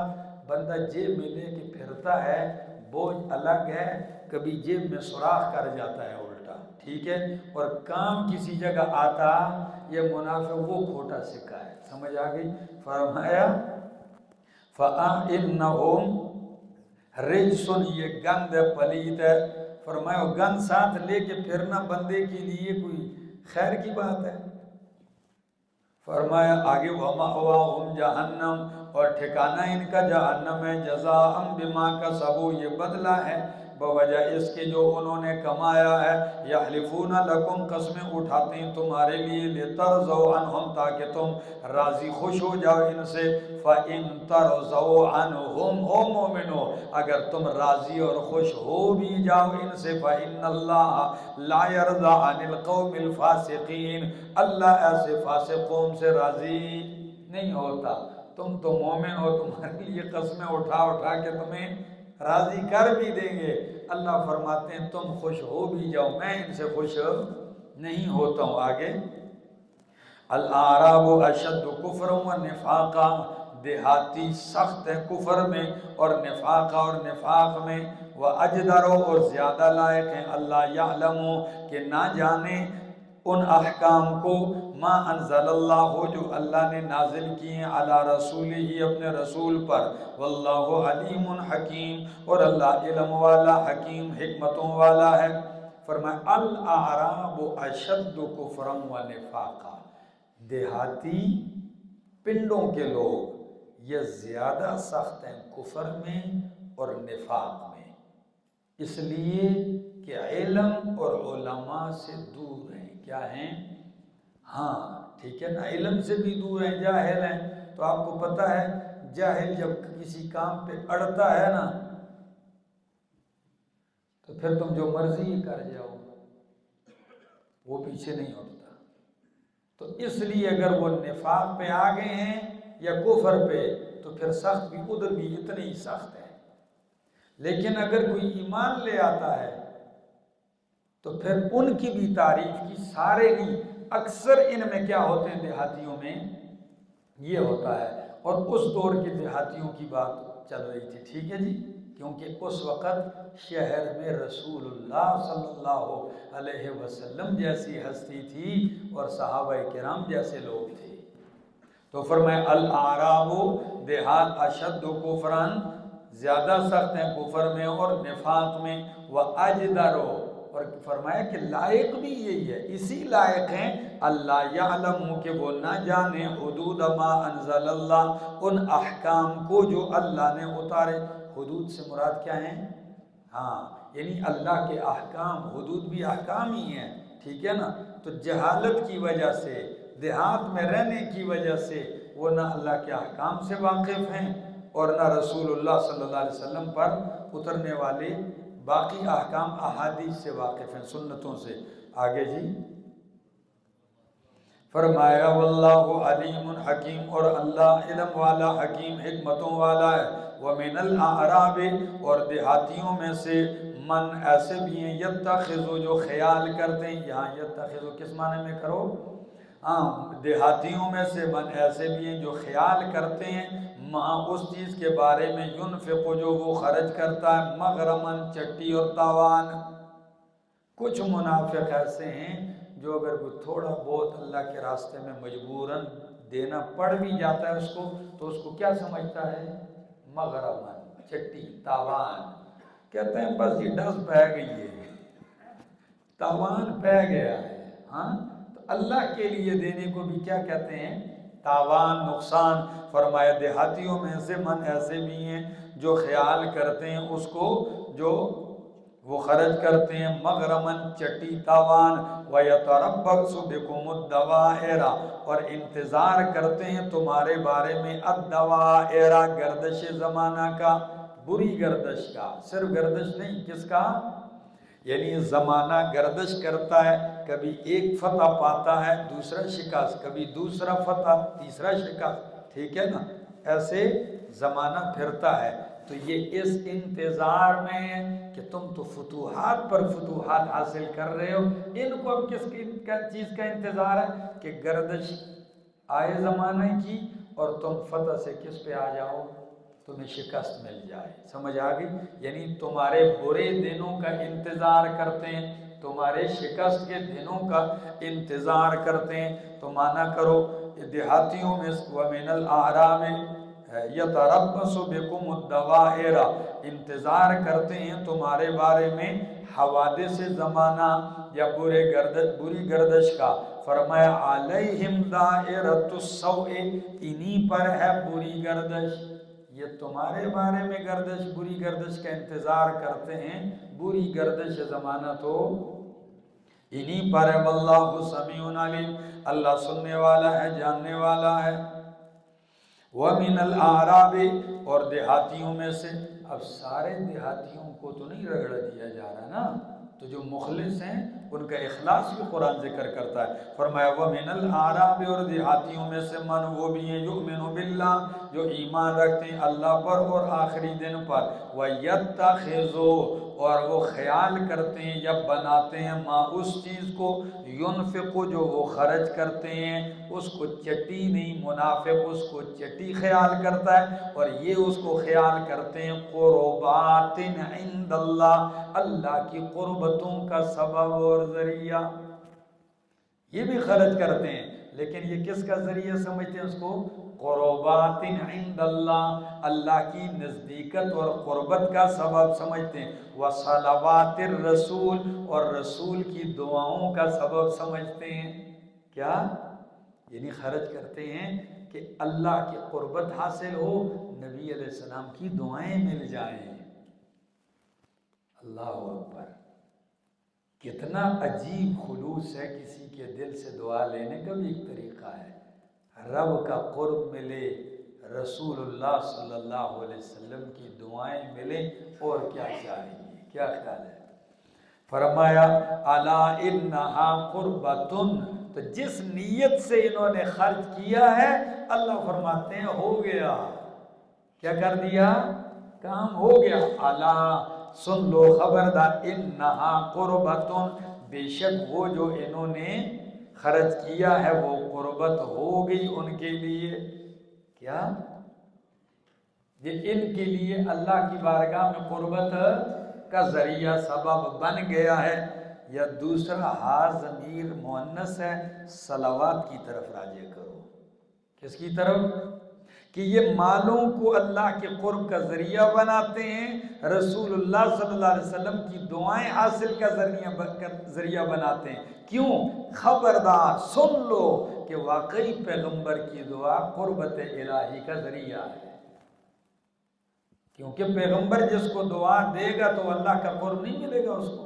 S1: بندہ جیب میں لے کے پھرتا ہے، بوجھ الگ ہے، کبھی جیب میں سوراخ کر جاتا ہے الٹا، ٹھیک ہے، اور کام کسی جگہ آتا. یہ منافق وہ کھوٹا سکہ ہے. سمجھ آ گئی؟ فرمایا فَإِنَّهُمْ رِجْسٌ، یہ گند ہے، پلید ہے. فرمایا گند ساتھ لے کے پھرنا بندے کے لیے کوئی خیر کی بات ہے؟ فرمایا آگے وَمَأْوَاهُمْ جَهَنَّمْ، اور ٹھکانہ ان کا جہنم ہے. جَزَاءً بِمَا كَسَبُوا، یہ بدلہ ہے بوجہ اس کے جو انہوں نے کمایا ہے. یحلفون لکم، قسمیں اٹھاتے ہیں تمہارے لیے. لِتَرْضَوْا عَنْهُمْ تاکہ تم راضی خوش ہو جاؤ ان سے. فَإِن تَرْضَوْا عَنْهُمْ، او مومنو اگر تم راضی اور خوش ہو بھی جاؤ ان سے. فَإِنَّ اللَّهَ لَا يَرْضَىٰ عَنِ الْقَوْمِ الْفَاسِقِينَ، اللہ ایسے فاسق قوم سے راضی نہیں ہوتا. تم تو مومن ہو، تمہارے لیے قسمیں اٹھا اٹھا کے تمہیں راضی کر بھی دیں گے. اللہ فرماتے ہیں تم خوش ہو بھی جاؤ، میں ان سے خوش نہیں ہوتا ہوں. آگے الاعراب اشد کفر و نفاقا، دیہاتی سخت ہے کفر میں اور نفاق میں. واجدر، اور زیادہ لائق ہیں اللہ یعلمو کہ نہ جانے ان احکام کو. ما انزل اللہ، جو اللہ نے نازل کیے ہیں، علی رسولہ، اپنے رسول پر. واللہ علیم حکیم، اور اللہ علم والا، حکیم حکمتوں والا ہے. فرمایا الاعراب اشد کفرا و نفاقا، دیہاتی پنڈوں کے لوگ یہ زیادہ سخت ہیں کفر میں اور نفاق میں، اس لیے کہ علم اور علماء سے دور ہیں۔ کیا ہیں؟ ہاں ٹھیک ہے نا، علم سے بھی دور ہیں، جاہل ہیں۔ تو آپ کو پتہ ہے جاہل جب کسی کام پہ اڑتا ہے نا تو پھر تم جو مرضی کر جاؤ، وہ پیچھے نہیں ہوتا۔ تو اس لیے اگر وہ نفاق پہ آ گئے ہیں یا کفر پہ تو پھر سخت بھی ادھر بھی اتنے ہی سخت ہے۔ لیکن اگر کوئی ایمان لے آتا ہے تو پھر ان کی بھی تعریف کی، سارے نہیں، اکثر ان میں کیا ہوتے ہیں دیہاتیوں میں یہ ہوتا ہے۔ اور اس دور کے دیہاتیوں کی بات چل رہی تھی، ٹھیک ہے جی، کیونکہ اس وقت شہر میں رسول اللہ صلی اللہ علیہ وسلم جیسی ہستی تھی اور صحابہ کرام جیسے لوگ تھے۔ تو فرمایا الاعراب، دیہات، اشد کفرا، زیادہ سخت ہیں کفر میں اور نفاق میں، واجدر، اور فرمایا کہ لائق بھی یہی ہے، اسی لائق ہیں اللہ یعلم، کہ وہ نہ جانے حدود ما انزل اللہ، ان احکام کو جو اللہ نے اتارے۔ حدود سے مراد کیا ہیں؟ ہاں یعنی اللہ کے احکام، حدود بھی احکام ہی ہیں، ٹھیک ہے نا۔ تو جہالت کی وجہ سے، دیہات میں رہنے کی وجہ سے وہ نہ اللہ کے احکام سے واقف ہیں اور نہ رسول اللہ صلی اللہ علیہ وسلم پر اترنے والے باقی احکام احادیث سے واقف ہیں، سنتوں سے۔ آگے جی فرمایا واللہ علیم حکیم، اور اللہ علم والا، حکیم، حکمتوں والا ہے۔ ومن الاعراب، اور دیہاتیوں میں سے، من ایسے بھی ہیں، یتخذو، جو خیال کرتے ہیں، یہاں یتخذو کس معنی میں کرو؟ دیہاتیوں میں سے من ایسے بھی ہیں جو خیال کرتے ہیں، اس چیز کے بارے میں، ینفق، جو وہ خرچ کرتا ہے، مغرمن، چٹی اور تاوان۔ کچھ منافق ایسے ہیں جو اگر کوئی تھوڑا بہت اللہ کے راستے میں مجبوراً دینا پڑ بھی جاتا ہے اس کو، تو اس کو کیا سمجھتا ہے؟ مغرمن، چٹی، تاوان۔ کہتے ہیں بس یہ ڈس پہ گئی ہے، تاوان پہ گیا ہے۔ ہاں تو اللہ کے لیے دینے کو بھی کیا کہتے ہیں؟ تاوان، نقصان۔ فرمایا دیہاتیوں میں سے من ایسے بھی ہیں جو خیال کرتے ہیں اس کو، جو وہ خرچ کرتے ہیں، مغرمن، چٹی، تاوان، وَيَتَرَبَّصُ بِكُمُ الدَّوَائِرَ، اور انتظار کرتے ہیں تمہارے بارے میں، الدوائر، گردش زمانہ کا، بری گردش کا، صرف گردش نہیں، کس کا؟ یعنی زمانہ گردش کرتا ہے، کبھی ایک فتح پاتا ہے، دوسرا شکست، کبھی دوسرا فتح، تیسرا شکست، ٹھیک ہے نا، ایسے زمانہ پھرتا ہے۔ تو یہ اس انتظار میں ہے کہ تم تو فتوحات پر فتوحات حاصل کر رہے ہو، ان کو اب کس چیز کا انتظار ہے؟ کہ گردش آئے زمانے کی اور تم فتح سے کس پہ آ جاؤ، تمہیں شکست مل جائے۔ سمجھ آ گئی؟ یعنی تمہارے برے دنوں کا انتظار کرتے ہیں، تمہارے شکست کے دنوں کا انتظار کرتے ہیں۔ تو مانا کرو دیہاتیوں میں، وَمِنَ الْأَعْرَابِ یتربص بکم الدوائر، انتظار کرتے ہیں تمہارے بارے میں حوادث زمانہ یا بری گردش کا۔ فرمایا علیہم دائرۃ السوء، انہی پر ہے بری گردش۔ یہ تمہارے بارے میں گردش، بری گردش کا انتظار کرتے ہیں، بری گردش زمانہ تو انہی پر ہے۔ واللہ سمیع علیم، اللہ سننے والا ہے، جاننے والا ہے۔ وَمِنَ الْأَعْرَابِ، اور دیہاتیوں میں سے، اب سارے دیہاتیوں کو تو نہیں رگڑ دیا جا رہا نا، تو جو مخلص ہیں ان کا اخلاص بھی قرآن ذکر کرتا ہے۔ فرمایا وَمِنَ الْأَعْرَابِ، اور دیہاتیوں میں سے، من وہ بھی ہیں، یؤمن باللہ، جو ایمان رکھتے ہیں اللہ پر اور آخری دن پر، وَيَتَّخِذُ، اور وہ خیال کرتے ہیں یا بناتے ہیں، ما، اس چیز کو، ينفق، جو وہ خرچ کرتے ہیں، اس کو چٹی نہیں، منافق اس کو چٹی خیال کرتا ہے، اور یہ اس کو خیال کرتے ہیں قربات عند اللہ، اللہ کی قربتوں کا سبب اور ذریعہ، یہ بھی خرچ کرتے ہیں لیکن یہ کس کا ذریعہ سمجھتے ہیں اس کو؟ قربات عند اللہ، اللہ کی نزدیکت اور قربت کا سبب سمجھتے ہیں، وصلوات الرسول، اور رسول کی دعاؤں کا سبب سمجھتے ہیں۔ کیا؟ یعنی خرچ کرتے ہیں کہ اللہ کی قربت حاصل ہو، نبی علیہ السلام کی دعائیں مل جائیں۔ اللہ اکبر! کتنا عجیب خلوص ہے، کسی کے دل سے دعا لینے کا بھی ایک طریقہ ہے۔ رب کا قرب ملے، رسول اللہ صلی اللہ علیہ وسلم کی دعائیں ملے، اور کیا چاہیے؟ کیا خیال ہے؟ فرمایا الا انہا قربتن، تو جس نیت سے انہوں نے خرچ کیا ہے، اللہ فرماتے ہیں ہو گیا۔ کیا کر دیا؟ کام ہو گیا۔ الا، سن لو، خبردار، انہا قربتن، بے شک وہ جو انہوں نے خرچ کیا ہے وہ قربت ہو گئی ان کے لیے۔ کیا؟ یہ ان کے لیے اللہ کی بارگاہ میں قربت کا ذریعہ سبب بن گیا ہے۔ یا دوسرا، ہا ضمیر مؤنث ہے، صلوات کی طرف راجع کرو۔ کس کی طرف؟ کہ یہ مالوں کو اللہ کے قرب کا ذریعہ بناتے ہیں، رسول اللہ صلی اللہ علیہ وسلم کی دعائیں حاصل کا ذریعہ بناتے ہیں۔ کیوں؟ خبردار، سن لو کہ واقعی پیغمبر کی دعا قربت الہی کا ذریعہ ہے، کیونکہ پیغمبر جس کو دعا دے گا تو اللہ کا قرب نہیں ملے گا اس کو۔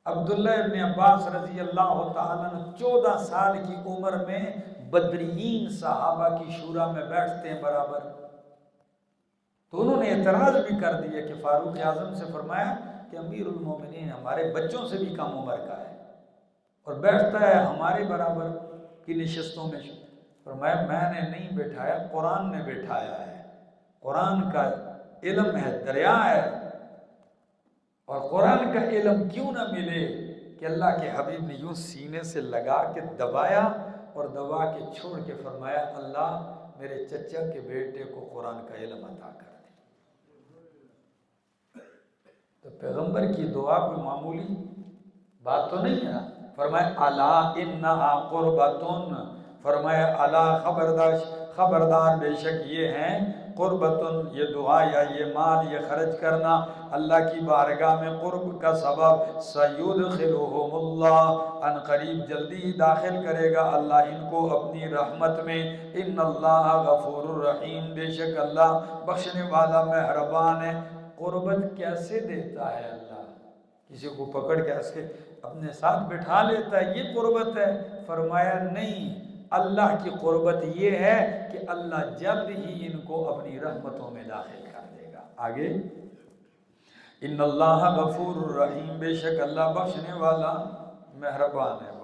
S1: عبداللہ ابن عباس رضی اللہ تعالیٰ عنہ 14 سال کی عمر میں بدرین صحابہ کی شورا میں بیٹھتے ہیں برابر، تو انہوں نے اعتراض بھی کر دیا کہ فاروق اعظم سے فرمایا کہ امیر المومنین ہمارے بچوں سے بھی کم عمر کا ہے اور بیٹھتا ہے ہمارے برابر کی نشستوں میں۔ فرمایا میں نے نہیں بٹھایا، قرآن نے بٹھایا ہے، قرآن کا علم ہے، دریا ہے، اور قرآن کا علم کیوں نہ ملے کہ اللہ کے حبیب نے یوں سینے سے لگا کے دبایا اور دبا کے چھوڑ کے فرمایا اللہ میرے چچا کے بیٹے کو قرآن کا علم عطا کر دے۔ تو پیغمبر کی دعا کوئی معمولی بات تو نہیں ہے۔ فرمایا الا انہا قربتن، فرمایا الا، خبردار، بے شک یہ ہیں قربتن، یہ دعا یا یہ مال، یہ خرچ کرنا اللہ کی بارگاہ میں قرب کا سبب، سیدخلہم اللہ، ان قریب جلدی داخل کرے گا اللہ ان کو اپنی رحمت میں، ان اللہ غفور الرحیم، بے شک اللہ بخشنے والا مہربان ہے۔ قربت کیسے دیتا ہے اللہ؟ کسی کو پکڑ کے ایسے اپنے ساتھ بٹھا لیتا ہے، یہ قربت ہے؟ فرمایا نہیں، اللہ کی قربت یہ ہے کہ اللہ جلد ہی ان کو اپنی رحمتوں میں داخل کر دے گا۔ آگے، ان اللہ غفور الرحیم، بے شک اللہ بخشنے والا مہربان ہے۔